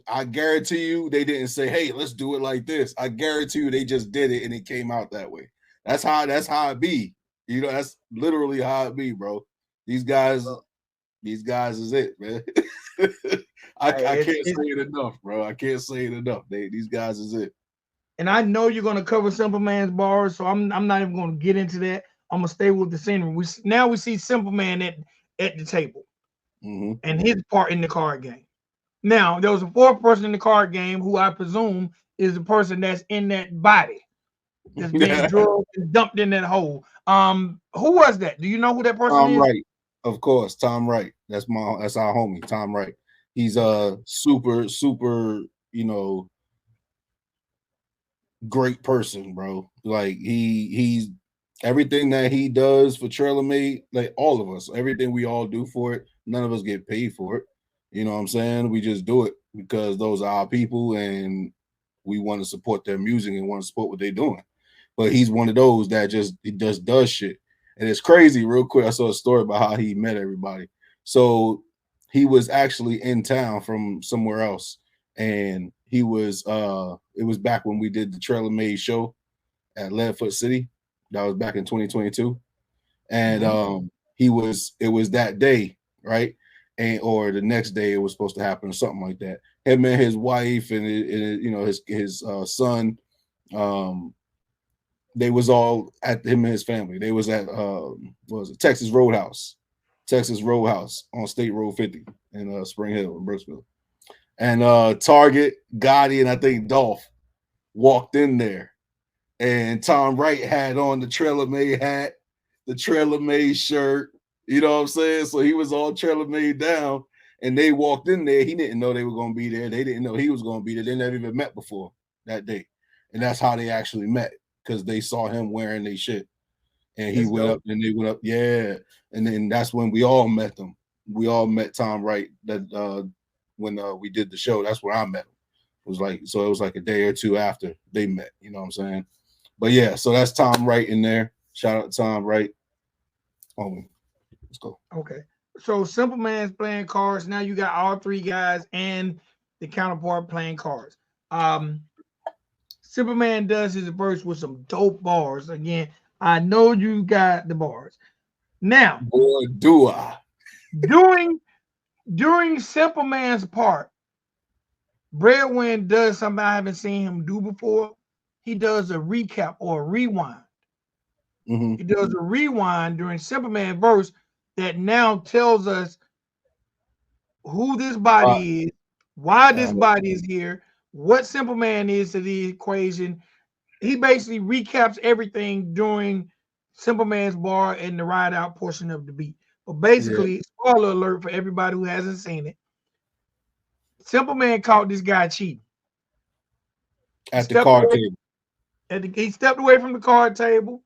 I guarantee you they didn't say, "Hey, let's do it like this." I guarantee you they just did it and it came out that way. That's how it be. You know, that's literally how it be, bro. These guys is it, man. I can't say it enough, bro. I can't say it enough. These guys is it. And I know you're gonna cover Simple Man's bars, so I'm not even gonna get into that. I'm gonna stay with the scenery. We see Simple Man at the table and his part in the card game. Now there was a fourth person in the card game who I presume is the person that's in that body that's being drugged and dumped in that hole. Who was that? Do you know who that person is? Wright, of course. Tom Wright. That's our homie, Tom Wright. He's a super, you know, great person, bro. Like he's everything that he does for Trailer Made, like all of us, everything we all do for it, none of us get paid for it. You know what I'm saying? We just do it because those are our people and we want to support their music and want to support what they're doing. But he's one of those that just does shit. And it's crazy, real quick. I saw a story about how he met everybody. So he was actually in town from somewhere else. And he was it was back when we did the Trailer Made show at Leadfoot City. That was back in 2022. And it was that day, right? And or the next day it was supposed to happen or something like that. Him and his wife and you know his son, they was all at him and his family. They was at what was it, Texas Roadhouse on State Road 50 in Spring Hill in Brooksville. And Target, Gotti, and I think Dolph walked in there. And Tom Wright had on the Trailer Made hat, the Trailer Made shirt. You know what I'm saying? So he was all Trailer Made down. And they walked in there. He didn't know they were going to be there. They didn't know he was going to be there. They never even met before that day. And that's how they actually met, because they saw him wearing their shit. And he went up and they went up. Yeah. And then that's when we all met them. We all met Tom Wright that when we did the show. That's where I met him. It was like a day or two after they met. You know what I'm saying? But yeah, so that's Tom Wright in there. Shout out to Tom Wright. Let's go. Okay. So Simple Man's playing cards. Now you got all three guys and the counterpart playing cards. Superman does his verse with some dope bars. Again, I know you got the bars. Now, boy, do I. During Simple Man's part, Breadwin does something I haven't seen him do before. He does a recap or a rewind. He does a rewind during Superman verse that now tells us who this body is, why this body is here, what Superman is to the equation. He basically recaps everything during Superman's bar and the ride out portion of the beat. But basically, spoiler alert for everybody who hasn't seen it, Superman caught this guy cheating. At the card table. He stepped away from the card table,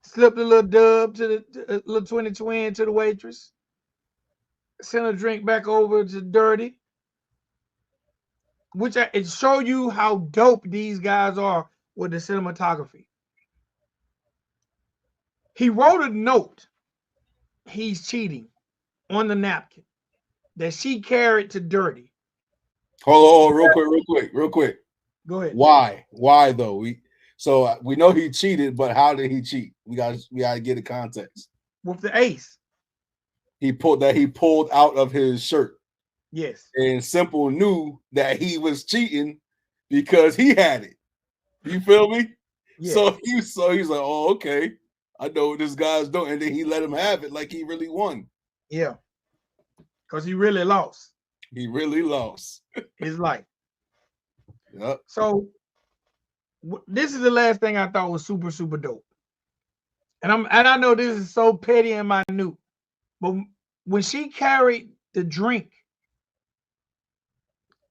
slipped a little dub to the little 20 twin to the waitress, sent a drink back over to Durte, which it show you how dope these guys are with the cinematography. He wrote a note, he's cheating, on the napkin that she carried to Durte. Hold on, real quick. Go ahead. Why though? We know he cheated, but how did he cheat? We got to get the context. With the ace. He pulled out of his shirt. Yes. And Simple knew that he was cheating because he had it. You feel me? Yes. So he's like, oh, okay. I know what this guy's doing. And then he let him have it like he really won. Yeah. Because he really lost. He really lost his life. Yep. So this is the last thing I thought was super, super dope. And I know this is so petty and minute, but when she carried the drink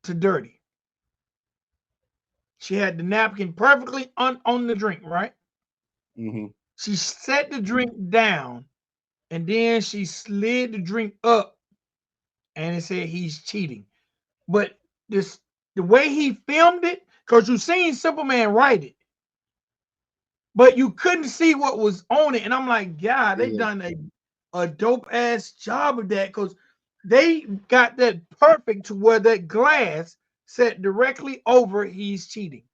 to Durte, she had the napkin perfectly on the drink, right? She set the drink down, and then she slid the drink up, and it said he's cheating. But this the way he filmed it, because you seen Superman write it, but you couldn't see what was on it. And I'm like, God, they done a dope ass job of that, because they got that perfect to where that glass set directly over he's cheating.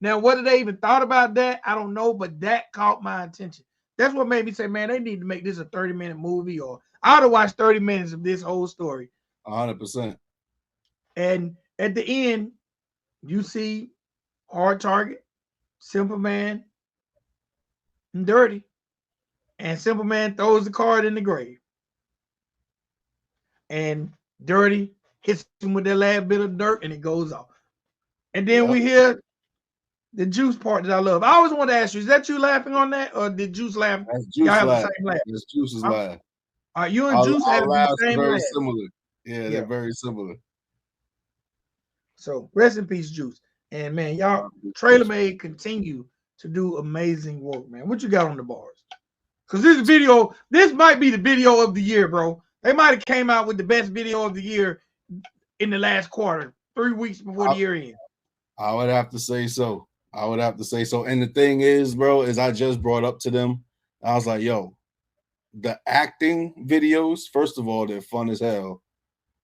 Now, whether they even thought about that, I don't know, but that caught my attention. That's what made me say, man, they need to make this a 30-minute movie, or I would have watched 30 minutes of this whole story. 100%. And at the end, you see Hard Target, Cymple Man, and Durte. And Cymple Man throws the card in the grave. And Durte hits him with that last bit of dirt, and it goes off. And then we hear the Juice part that I love. I always want to ask you, is that you laughing on that, or did Juice laugh? That's Juice Y'all have laugh. the same laugh. That's Juice's laugh. You and Juice have the same very laugh. similar. Yeah, they're very similar. So rest in peace, Juice. And man, y'all, Trailer Made continue to do amazing work, man. What you got on the bars? Because this might be the video of the year, bro. They might have came out with the best video of the year in the last quarter, 3 weeks before the year ends. I would have to say so. And the thing is, bro, is I just brought up to them, I was like, yo, the acting videos, first of all, they're fun as hell.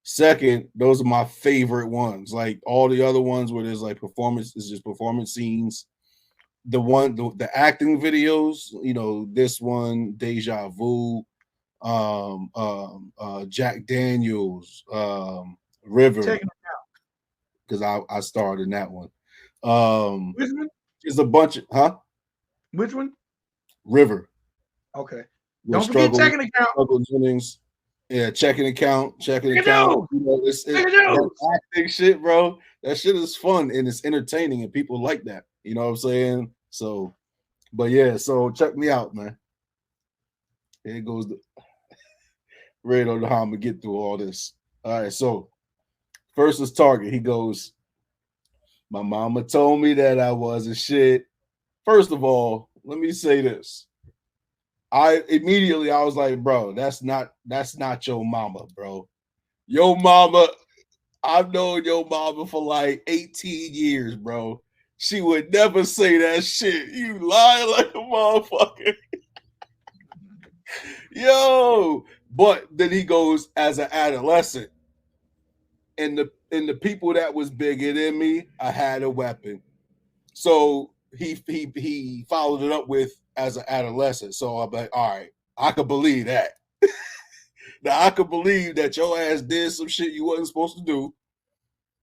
Second, those are my favorite ones. Like all the other ones where there's like performance, it's just performance scenes. The acting videos, you know, this one, Deja Vu, Jack Daniels, River, because I starred in that one. Which one? There's a bunch of Which one? River. Okay. Don't forget checking account. Jennings. Yeah, checking account. You know, it's acting shit, bro. That shit is fun and it's entertaining and people like that. You know what I'm saying? So, but yeah, so check me out, man. Here goes the Ray don't know how I'm gonna get through all this. All right, so first is Target. He goes, my mama told me that I wasn't shit. First of all, let me say this. I was like, bro, that's not your mama, bro. Your mama, I've known your mama for like 18 years, bro. She would never say that shit. You lying like a motherfucker. Yo, but then he goes, as an adolescent, and the people that was bigger than me, I had a weapon. So he followed it up with as an adolescent. So I'm like, all right, I could believe that. Now I could believe that your ass did some shit you wasn't supposed to do,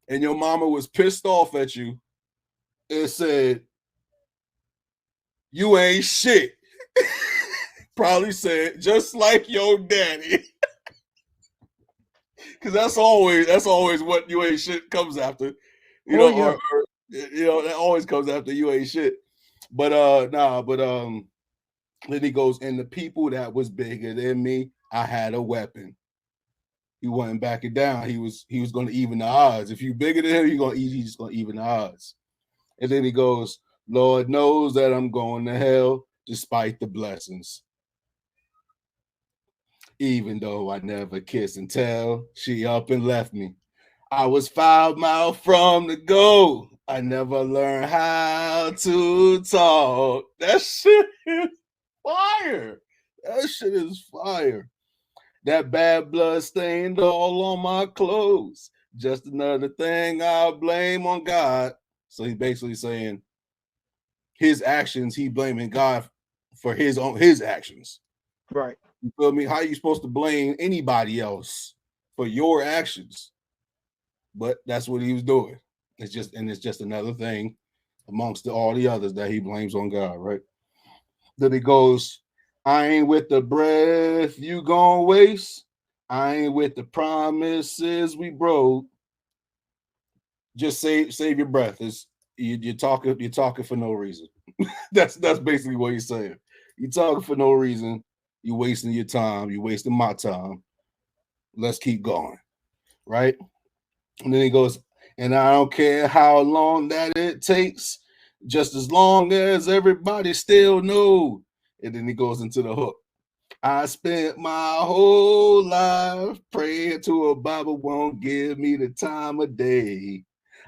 and your mama was pissed off at you and said, you ain't shit. Probably said, just like your daddy. Because that's always what you ain't shit comes after. You know, or you know, that always comes after you ain't shit. But then he goes, and the people that was bigger than me, I had a weapon. He wasn't backing down. He was going to even the odds. If you bigger than him, he's just going to even the odds. And then he goes, Lord knows that I'm going to hell despite the blessings. Even though I never kiss and tell, she up and left me. I was 5 miles from the goal. I never learned how to talk. That shit is fire. That shit is fire. That bad blood stained all on my clothes. Just another thing I'll blame on God. So he's basically saying his actions, he blaming God for his actions. Right. You feel me? How are you supposed to blame anybody else for your actions? But that's what he was doing. It's just another thing amongst all the others that he blames on God, right? Then he goes, I ain't with the breath you gonna waste. I ain't with the promises we broke. Just save your breath. You're talking for no reason. that's basically what he's saying. You're talking for no reason. You're wasting your time. You're wasting my time. Let's keep going, right? And then he goes, and I don't care how long that it takes, just as long as everybody still knows. And then he goes into the hook. I spent my whole life praying to a Bible won't give me the time of day.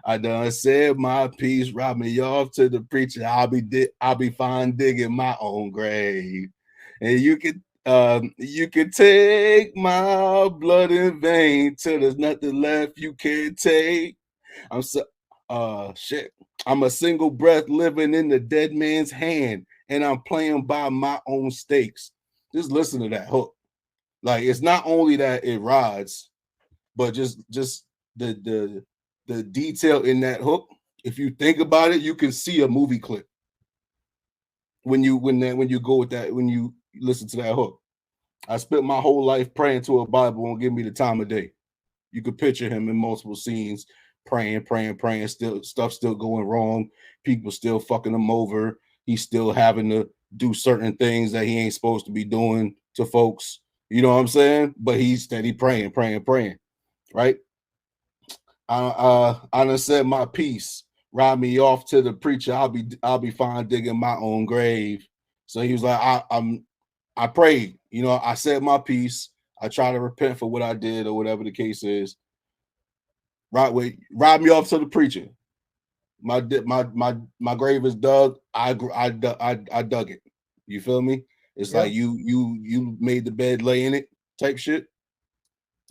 I done said my piece, rob me off to the preacher. I'll be fine digging my own grave. And you can take my blood in vain till there's nothing left you can't take. I'm so shit. I'm a single breath living in the dead man's hand, and I'm playing by my own stakes. Just listen to that hook. Like it's not only that it rides, but just the detail in that hook. If you think about it, you can see a movie clip when you go with that, when you listen to that hook. I spent my whole life praying to a Bible won't give me the time of day. You could picture him in multiple scenes, praying, still going wrong, people still fucking him over. He's still having to do certain things that he ain't supposed to be doing to folks. You know what I'm saying? But he's steady praying, right? I done said my piece. Ride me off to the preacher. I'll be fine digging my own grave. So he was like, I prayed. You know, I said my piece. I try to repent for what I did or whatever the case is. Ride me off to the preacher. My grave is dug. I dug it. You feel me? It's like you made the bed, lay in it type shit.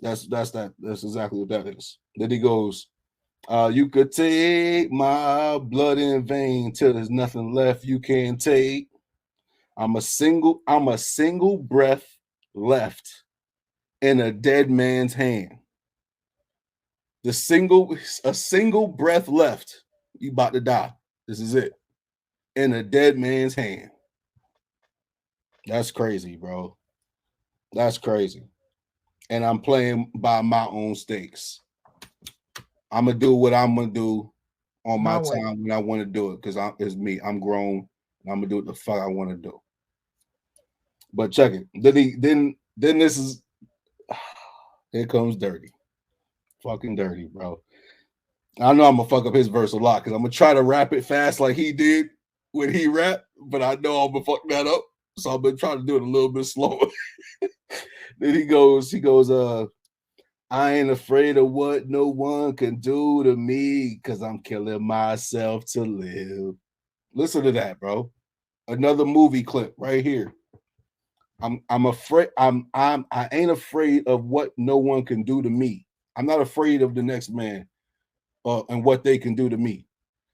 That's exactly what that is. Then he goes, you could take my blood in vain till there's nothing left you can take. I'm a single breath left in a dead man's hand. A single breath left. You about to die. This is it. In a dead man's hand. That's crazy, bro. That's crazy. And I'm playing by my own stakes. I'm gonna do what I'm gonna do on my time when I want to do it because it's me. I'm grown. And I'm gonna do what the fuck I want to do. But check it. Then this is here comes Dirty. Fucking Dirty, bro. I know I'm gonna fuck up his verse a lot because I'm gonna try to rap it fast like he did when he rapped, but I know I'm gonna fuck that up. So I've been trying to do it a little bit slower. Then he goes, I ain't afraid of what no one can do to me because I'm killing myself to live. Listen to that, bro. Another movie clip right here. I'm afraid I ain't afraid of what no one can do to me. I'm not afraid of the next man and what they can do to me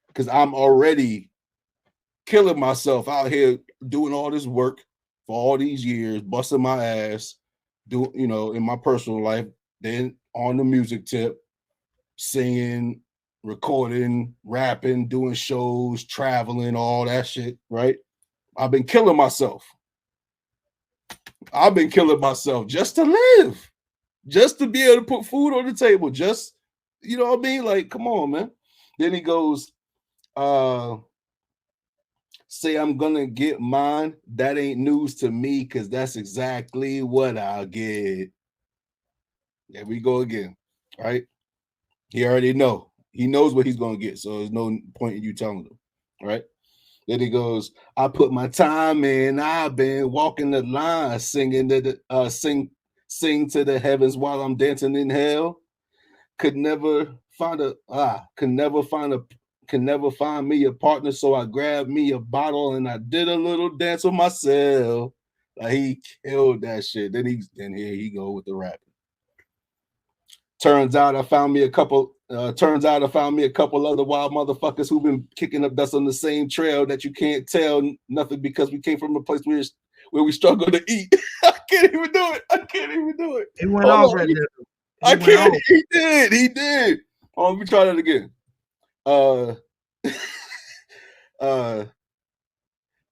because I'm already killing myself out here doing all this work for all these years, busting my ass, in my personal life, then on the music tip, singing, recording, rapping, doing shows, traveling, all that shit, right? I've been killing myself. I've been killing myself just to live, just to be able to put food on the table. Just, you know what I mean? Like, come on, man. Then he goes, say I'm gonna get mine. That ain't news to me because that's exactly what I'll get. There we go again. Right? He already know. He knows what he's gonna get. So there's no point in you telling him. Right? Then he goes, I put my time in. I've been walking the line, singing sing to the heavens while I'm dancing in hell. Could never find me a partner. So I grabbed me a bottle and I did a little dance with myself. Like he killed that shit. Then here he go with the rapping. Turns out I found me a couple other wild motherfuckers who've been kicking up dust on the same trail that you can't tell nothing because we came from a place where we struggle to eat. I can't even do it. It went off right there. I can't. He did. Oh, let me try that again.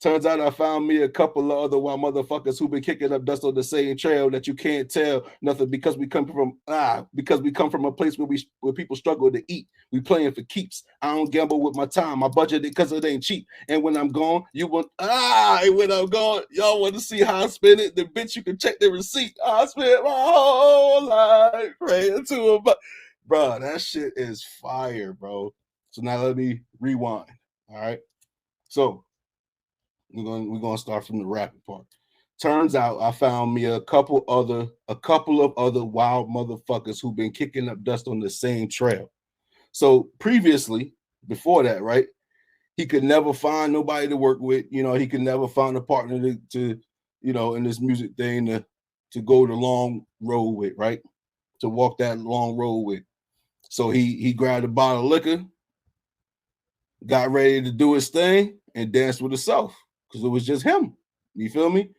Turns out I found me a couple of other wild motherfuckers who've been kicking up dust on the same trail that you can't tell nothing because we come from a place where people struggle to eat. We playing for keeps. I don't gamble with my time. I budget it because it ain't cheap. And when I'm gone, and when I'm gone, y'all want to see how I spend it? The bitch, you can check the receipt. I spent my whole life praying to him. Bro, that shit is fire, bro. So now let me rewind. All right. So we're gonna start from the rapping part. Turns out I found me a couple of other wild motherfuckers who've been kicking up dust on the same trail. So previously, before that, right, he could never find nobody to work with. You know, he could never find a partner to you know, in this music thing to go the long road with, right? To walk that long road with. So he grabbed a bottle of liquor, got ready to do his thing, and danced with himself because it was just him. You feel me?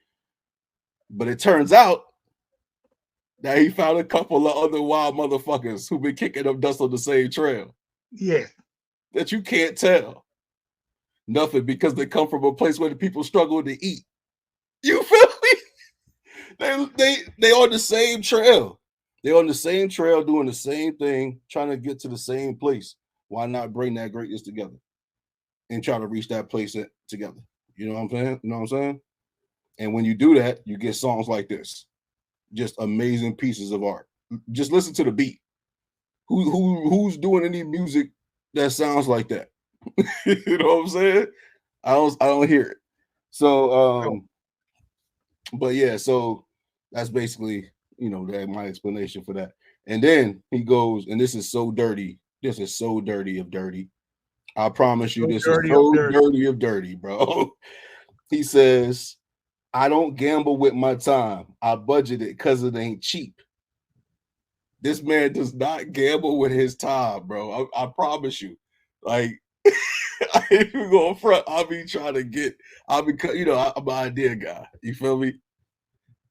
But it turns out that he found a couple of other wild motherfuckers who've been kicking up dust on the same trail. Yes. That you can't tell nothing because they come from a place where the people struggle to eat. You feel me? They on the same trail. They're on the same trail doing the same thing, trying to get to the same place. Why not bring that greatness together and try to reach that place together? You know what I'm saying? You know what I'm saying? And when you do that, you get songs like this. Just amazing pieces of art. Just listen to the beat. Who's doing any music that sounds like that? You know what I'm saying? I don't hear it. So but yeah, so that's basically, you know, that my explanation for that. And then he goes, and this is so dirty. This is so dirty of dirty. I promise you, this is so dirty of dirty, bro. He says, I don't gamble with my time. I budget it because it ain't cheap. This man does not gamble with his time, bro. I promise you. Like, I ain't even going front. I'll be trying to get, I'm an idea guy. You feel me?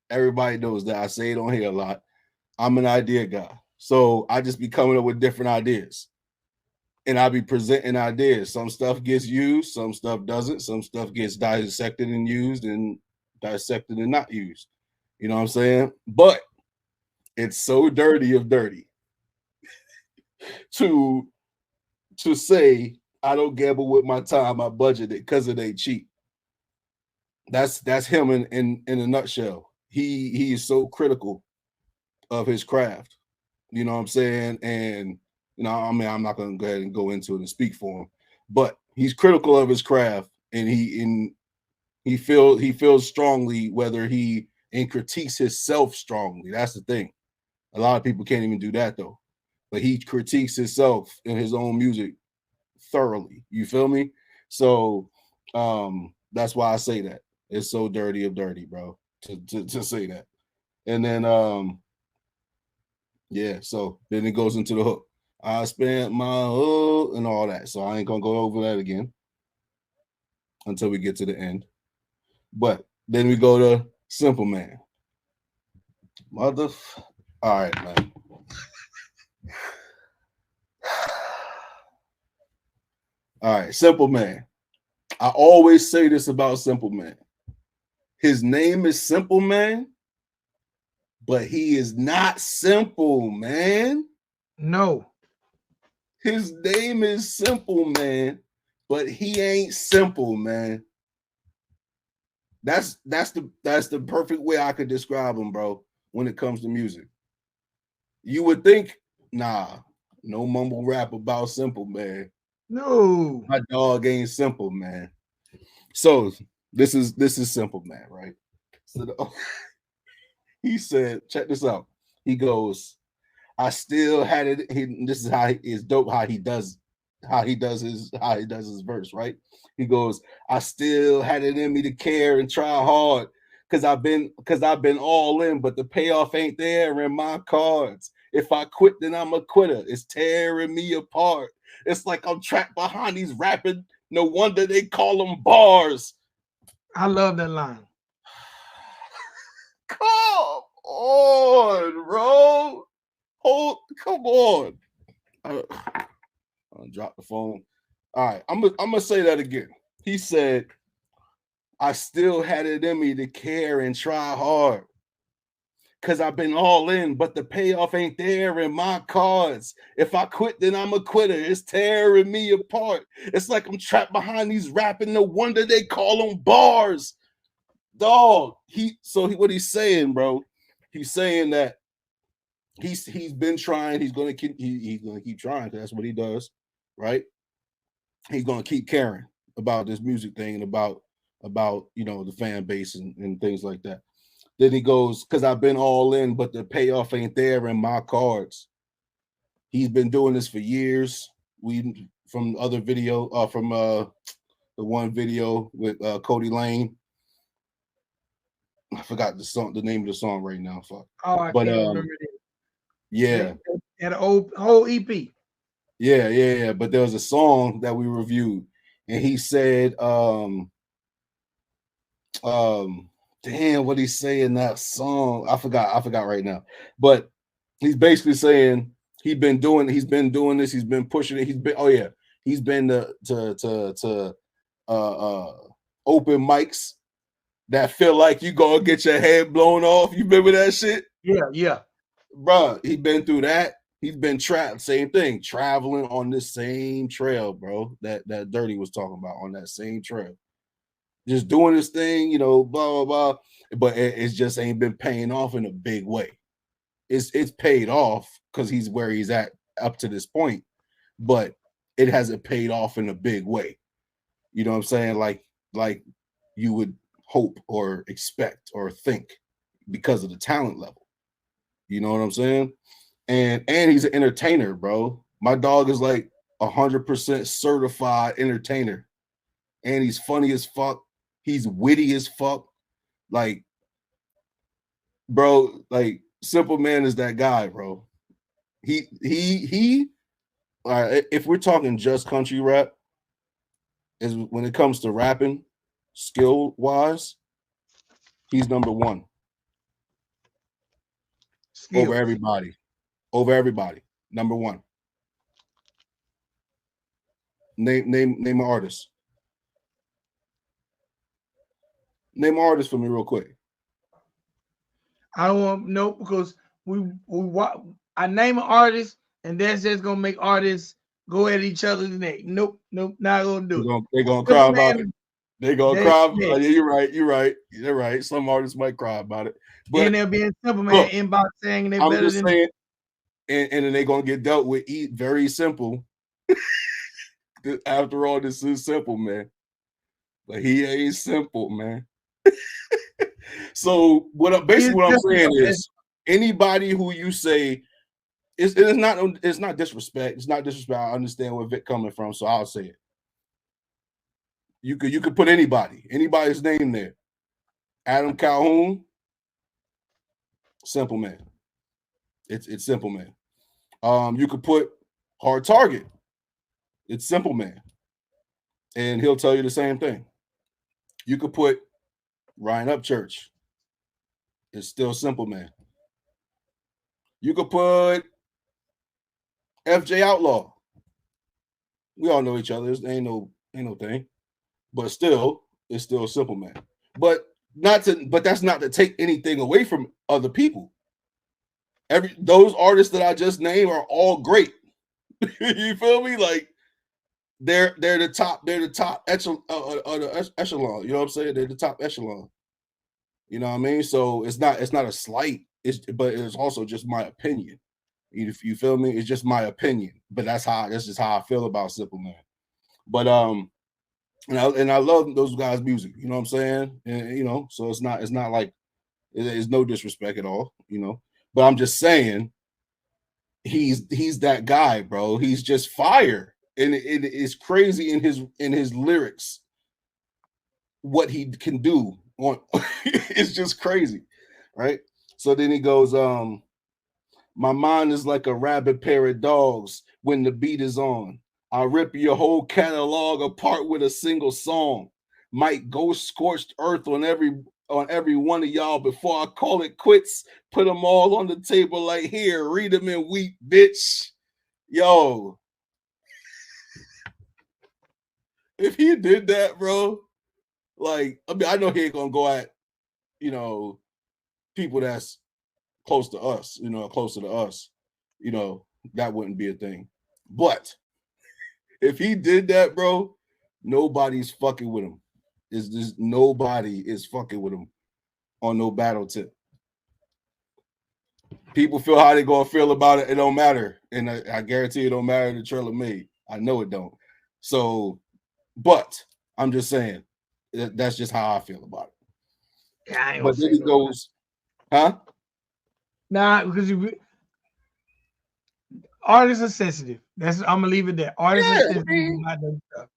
Everybody knows that. I say it on here a lot. I'm an idea guy. So I just be coming up with different ideas. And I'll be presenting ideas. Some stuff gets used, some stuff doesn't. Some stuff gets dissected and used, and dissected and not used. You know what I'm saying? But it's so dirty of dirty to say I don't gamble with my time, I budget it because it ain't cheap. That's him in a nutshell. He is so critical of his craft. You know what I'm saying? And you know, I mean, I'm not gonna go ahead and go into it and speak for him, but he's critical of his craft, and he feels strongly whether he and critiques himself strongly. That's the thing. A lot of people can't even do that though. But he critiques himself in his own music thoroughly. You feel me? So that's why I say that. It's so dirty of dirty, bro, to say that. And then yeah, so then it goes into the hook. I spent my hook and all that. So I ain't gonna go over that again until we get to the end. But then we go to Cymple Man. All right, man. All right, Cymple Man. I always say this about Cymple Man. His name is Cymple Man, but he is not simple, man. No. His name is Cymple Man, but he ain't simple, man. That's the perfect way I could describe him, bro, when it comes to music. You would think, nah, no mumble rap about Cymple Man. No. My dog ain't simple, man. So this is Cymple Man, right? So he said, check this out. He goes, I still had it. This is how it's dope. How he does his verse, right? He goes, I still had it in me to care and try hard because I've been all in, but the payoff ain't there in my cards. If I quit, then I'm a quitter. It's tearing me apart. It's like I'm trapped behind these rapping. No wonder they call them bars. I love that line. Come on, bro. Come on. I'll drop the phone. All right, I'm gonna say that again. He said, I still had it in me to care and try hard. Cause I've been all in, but the payoff ain't there in my cards. If I quit, then I'm a quitter. It's tearing me apart. It's like I'm trapped behind these rapping. No wonder they call them bars. Dog. What he's saying, bro? He's saying that he's been trying. He's gonna keep trying because that's what he does, right? He's gonna keep caring about this music thing and about about, you know, the fan base and things like that. Then he goes, because I've been all in, but the payoff ain't there in my cards. He's been doing this for years. We from other video, from the one video with Cody Lane. I forgot the name of the song right now. Fuck. Oh, I can't remember it. Yeah. And the whole EP. Yeah. But there was a song that we reviewed, and he said, damn, what he say in that song? I forgot right now. But he's basically saying he's been doing this, he's been pushing it, he's been to open mics that feel like you gonna get your head blown off. You remember that shit? Yeah. Bro, he been through that. He's been same thing, traveling on this same trail, bro. That Durte was talking about, on that same trail. Just doing this thing, you know, blah, blah, blah. But it just ain't been paying off in a big way. It's paid off because he's where he's at up to this point, but it hasn't paid off in a big way. You know what I'm saying? Like you would hope or expect or think, because of the talent level. You know what I'm saying? And he's an entertainer, bro. My dog is like 100% certified entertainer. And he's funny as fuck. He's witty as fuck. Like, bro, like Cymple Man is that guy, bro. He if we're talking just country rap, is when it comes to rapping, skill wise, he's number one. Skills. Over everybody. Number one. Name an artist. Name an artist for me real quick. I don't want no, because I name an artist and that's just gonna make artists go at each other's neck. Nope, not gonna do it. They're gonna cry about it. They're gonna cry. Yeah. You're right. Some artists might cry about it. But then they'll be in Cymple Man inbox saying they're better than saying, and then they're gonna get dealt with very simple. After all, this is Cymple Man. But he ain't simple, man. So what I'm saying is, anybody who you say it's not disrespect. It's not disrespect. I understand where Vic coming from, so I'll say it. You could put anybody's name there. Adam Calhoun, Cymple Man. It's Cymple Man. You could put Hard Target. It's Cymple Man, and he'll tell you the same thing. You could put Ryan Upchurch. It's still Cymple Man. You could put FJ Outlaw. We all know each other. Ain't no thing, but still, it's still Cymple Man. But that's not to take anything away from other people. Those artists that I just named are all great. You feel me? Like they're the top echelon. You know what I'm saying? They're the top echelon. You know what I mean? So it's not a slight. But it's also just my opinion. You feel me? It's just my opinion. But that's just how I feel about Cymple Man. But and I love those guys' music. You know what I'm saying? And you know, so it's not like there's no disrespect at all. You know, but I'm just saying he's that guy, bro. He's just fire. And it is crazy in his lyrics what he can do on. It's just crazy, right? So then he goes, my mind is like a rabid pair of dogs when the beat is on. I'll rip your whole catalog apart with a single song. Might go scorched earth on every one of y'all before I call it quits. Put them all on the table like, here, read them and weep, bitch. Yo. If he did that, bro, like, I mean, I know he ain't gonna go at, you know, people that's close to us, you know, closer to us, you know, that wouldn't be a thing. But if he did that, bro, nobody's fucking with him. Nobody is fucking with him on no battle tip. People feel how they gonna feel about it. It don't matter, and I guarantee it don't matter the trailer made. I know it don't. So, but I'm just saying, That's just how I feel about it. Yeah, I ain't But gonna then say he no. goes, huh? Nah, because artists are sensitive. I'm gonna leave it there. Artists are Yeah, I sensitive mean, about that stuff.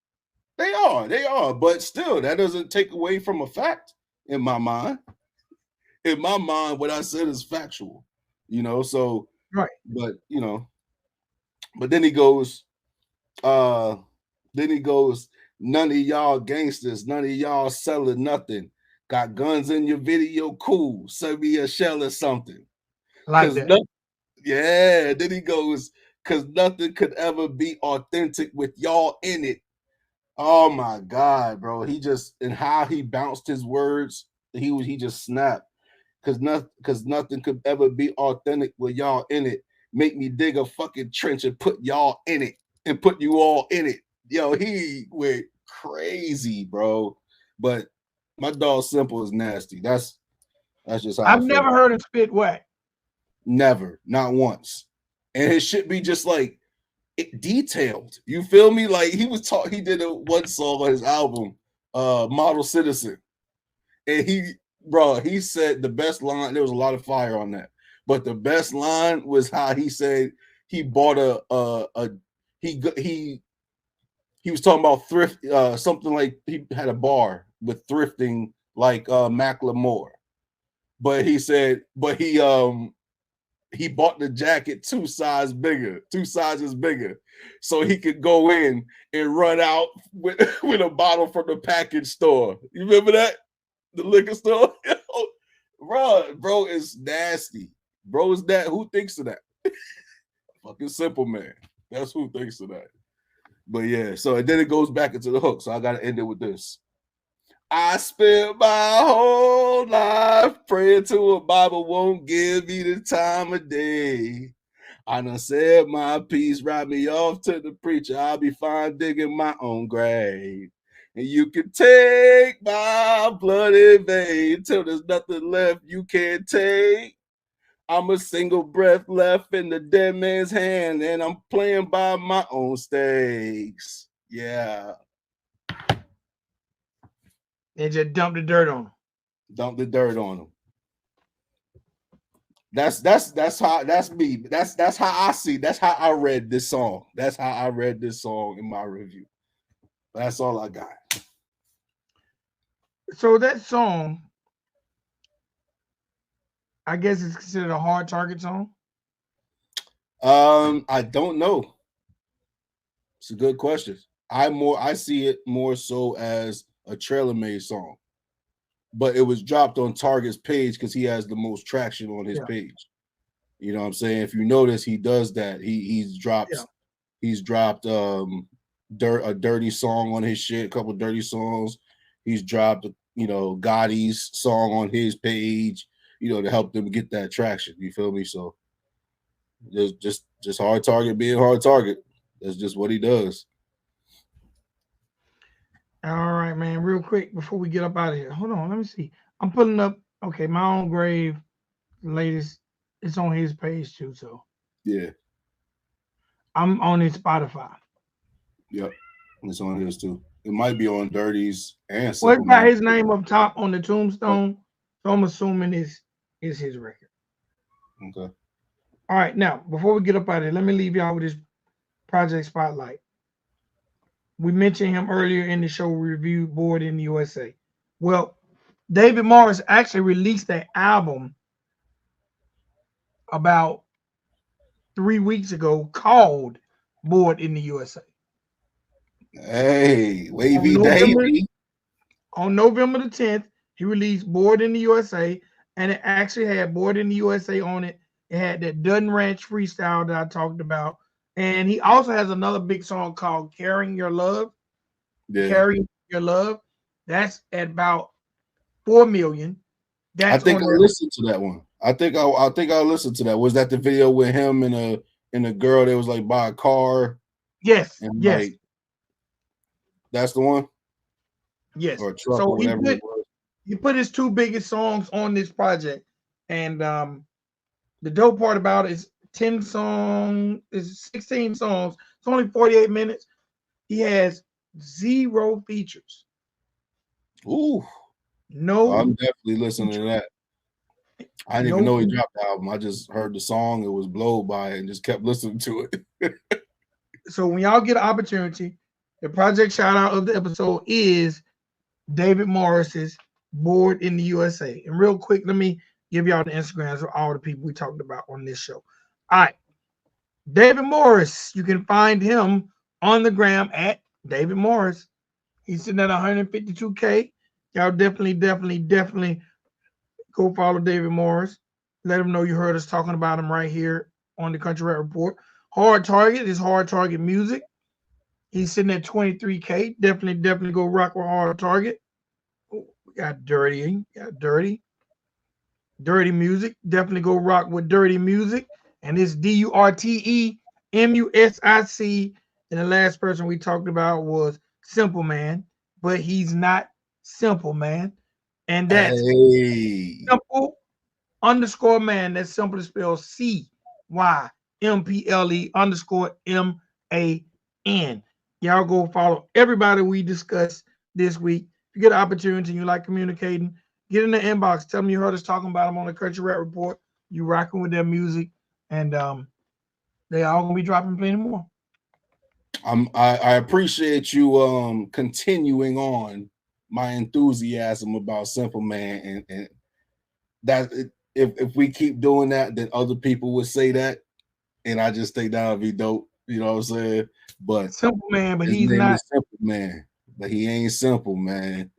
they are, but still, that doesn't take away from a fact in my mind. In my mind, what I said is factual, you know. So, Right. but you know, but then he goes, uh, then he goes, none of y'all gangsters, none of y'all selling nothing. Got guns in your video, cool. Send me a shell or something. Like Cause that. nothing, yeah. Then he goes, cause nothing could ever be authentic with y'all in it. Oh my God, bro. He just and how he bounced his words, he just snapped. Cause nothing could ever be authentic with y'all in it. Make me dig a fucking trench and put y'all in it and put you all in it. Yo, he went crazy, bro. But my dog Cymple is nasty. That's just how I I've feel. never heard him spit whack. Never, not once. And his shit be just like detailed. You feel me? Like he did one song on his album, Model Citizen. And he said the best line, there was a lot of fire on that. But the best line was how he said he bought he was talking about thrift, something like he had a bar with thrifting like Macklemore. But he said, he bought the jacket two sizes bigger, so he could go in and run out with, with a bottle from the package store. You remember that? The liquor store? Bro is nasty. Bro is that. Who thinks of that? Fucking Simple Man. That's who thinks of that. But yeah, so and then it goes back into the hook. So I gotta end it with this. I spent my whole life praying to a Bible won't give me the time of day. I done said my piece, write me off to the preacher. I'll be fine digging my own grave. And you can take my bloody vein till there's nothing left you can't take. I'm a single breath left in the dead man's hand, and I'm playing by my own stakes. Yeah. And just dump the dirt on him. Dump the dirt on him. That's me. That's how I see. That's how I read this song. That's how I read this song in my review. That's all I got. So that song, I guess, is considered a hard target song. I don't know. It's a good question. I see it more so as a Trailer Made song, but it was dropped on Target's page because he has the most traction on his page. You know what I'm saying? If you notice, he does that. He's dropped a dirty song on his shit, a couple dirty songs. He's dropped, Gotti's song on his page, to help them get that traction. You feel me? So just hard target being hard target. That's just what he does. All right, man. Real quick before we get up out of here. Hold on, let me see. I'm putting up My Own Grave, latest. It's on his page too, so yeah. I'm on his Spotify. Yep. It's on his too. It might be on Dirty's and Well, it's got Supplement. his name up top on the tombstone, so I'm assuming it's his record. Okay. All right, now before we get up out of here, let me leave y'all with this project spotlight. We mentioned him earlier in the show review, Board in the USA. Well, David Morris actually released that album about 3 weeks ago called Board in the USA. Hey, Wavy November, Davy. on November the 10th, he released Board in the USA, and it actually had Board in the USA on it. It had that Dutton Ranch freestyle that I talked about. And he also has another big song called Carrying Your Love. Yeah. Carrying Your Love. That's at about 4 million. I That's think on I there. listened to that one. I think I listened to that. Was that the video with him and a girl that was like by a car? Yes, And yes, like that's the one? yes. Or a truck So or whatever it was. he put his two biggest songs on this project. And the dope part about it is 10 songs, is 16 songs. It's only 48 minutes. He has 0 features. Ooh, No, I'm definitely listening to that. I didn't even know he dropped the album. I just heard the song. It was blown by it and just kept listening to it. So when y'all get an opportunity, the project shout out of the episode is David Morris's Board in the USA. And real quick, let me give y'all the Instagrams of all the people we talked about on this show. All right. David Morris, you can find him on the gram at David Morris. He's sitting at 152K. Y'all definitely go follow David Morris. Let him know you heard us talking about him right here on the Country Rap Report. Hard Target is Hard Target Music. He's sitting at 23K. Definitely go rock with Hard Target. We got Durte. Dirty Music. Definitely go rock with Dirty Music. And it's DurteMusic. And the last person we talked about was Cymple Man, but he's not Simple Man. And that's Cymple_man. That's Cymple spelled CYMPLE_MAN. Y'all go follow everybody we discussed this week. If you get an opportunity and you like communicating, get in the inbox. Tell them you heard us talking about them on the Country Rap Report. You rocking with their music, and they all gonna be dropping plenty more. I appreciate you continuing on my enthusiasm about Cymple Man, and that if we keep doing that, then other people would say that, and I just think that would be dope. You know what I'm saying? But Cymple Man, but his he's name not is Cymple Man, but he ain't simple, man.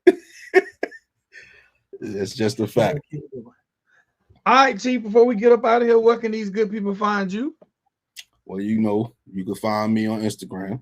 It's just a fact. All right, Chief, before we get up out of here, where can these good people find you? Well, you know, you can find me on Instagram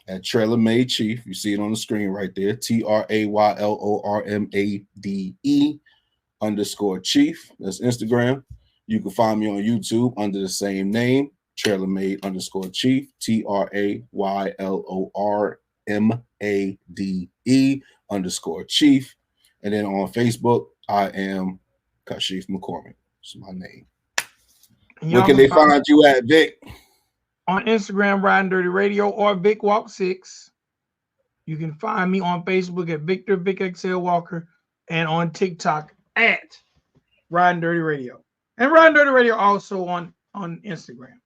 at Trailer Made Chief. You see it on the screen right there. TRAYLORMADE_Chief. That's Instagram. You can find me on YouTube under the same name, Trailer Made_Chief. TRAYLORMADE_Chief. And then on Facebook, I am Kashif McCormick. That's my name. Where can they find you at, Vic? On Instagram, Riding Dirty Radio or Vic Walk 6. You can find me on Facebook at Victor Vic XL Walker and on TikTok at Riding Dirty Radio. And Riding Dirty Radio also on Instagram.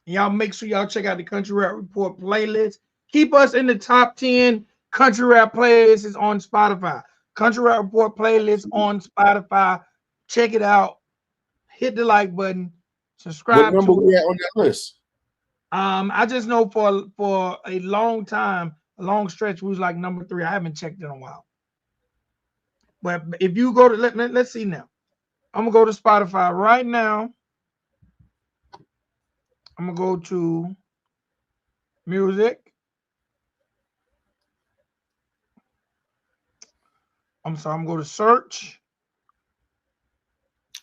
And y'all make sure y'all check out the Country Rap Report playlist. Keep us in the top 10 Country Rap playlists is on Spotify. Country Rap Report playlist on Spotify. Check it out. Hit the like button. Subscribe. What number we at on that list? I just know for a long time, a long stretch, we was like number 3. I haven't checked in a while. But if you go to let's see now. I'm gonna go to Spotify right now. I'm gonna go to music. I'm sorry, I'm gonna go to search.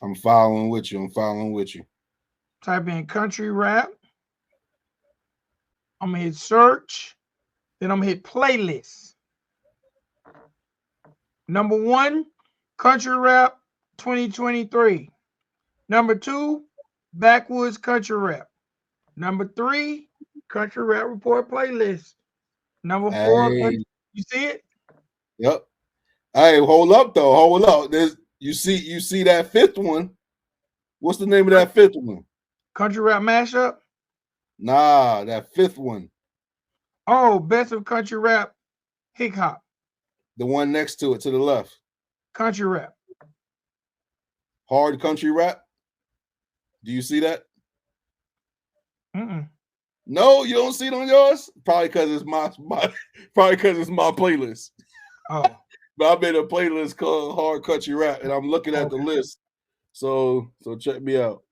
I'm following with you. Type in country rap. I'm gonna hit search. Then I'm gonna hit playlist. Number 1, Country Rap 2023. Number 2, Backwoods Country Rap. Number 3, Country Rap Report playlist. Number 4, you see it? Yep. Hey, hold up though. Hold up. You see that 5th one. What's the name of that 5th one? Country Rap Mashup? Nah, that 5th one. Oh, Best of Country Rap Hip Hop. The one next to it, to the left. Country Rap. Hard Country Rap. Do you see that? No, you don't see it on yours? Probably because it's my playlist. Oh. But I made a playlist called Hard Country Rap, and I'm looking at the list. So check me out.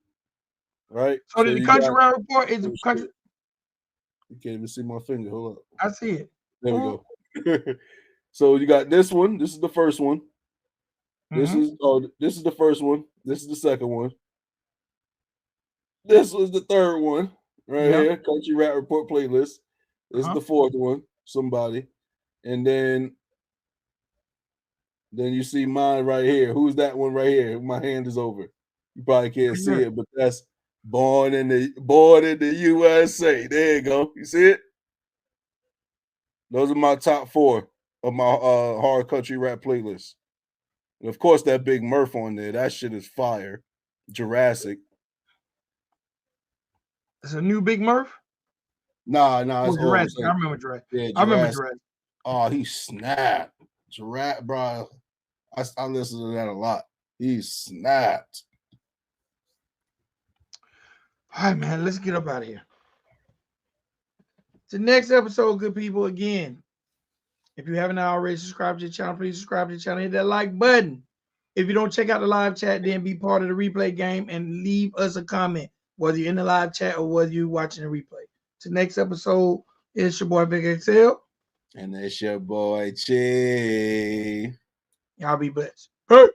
Right? So the Country Rap Report is country. You can't even see my finger. Hold up. I see it. There we go. So you got this one. This is the first one. This is the first one. This is the second one. This was the third one right here. Country Rap Report playlist. This is the fourth one. Somebody, and then you see mine right here. Who's that one right here? My hand is over. You probably can't see it, but that's Born in the USA. There you go. You see it? Those are my top 4. of my hard country rap playlist. And of course, that Big Murph on there. That shit is fire. Jurassic. It's a new Big Murph. Nah, Oh, it's Jurassic. old. I remember Jurassic. Yeah, I remember Jurassic. Jurassic. Oh, he snapped. Jurassic, bro. I listen to that a lot. He snapped. All right, man. Let's get up out of here. The next episode, good people. Again, if you haven't already subscribed to the channel, please subscribe to the channel. Hit that like button. If you don't check out the live chat, then be part of the replay game and leave us a comment, whether you're in the live chat or whether you're watching the replay. The next episode is your boy Vic XL. And it's your boy Chi. Y'all be blessed. Peace.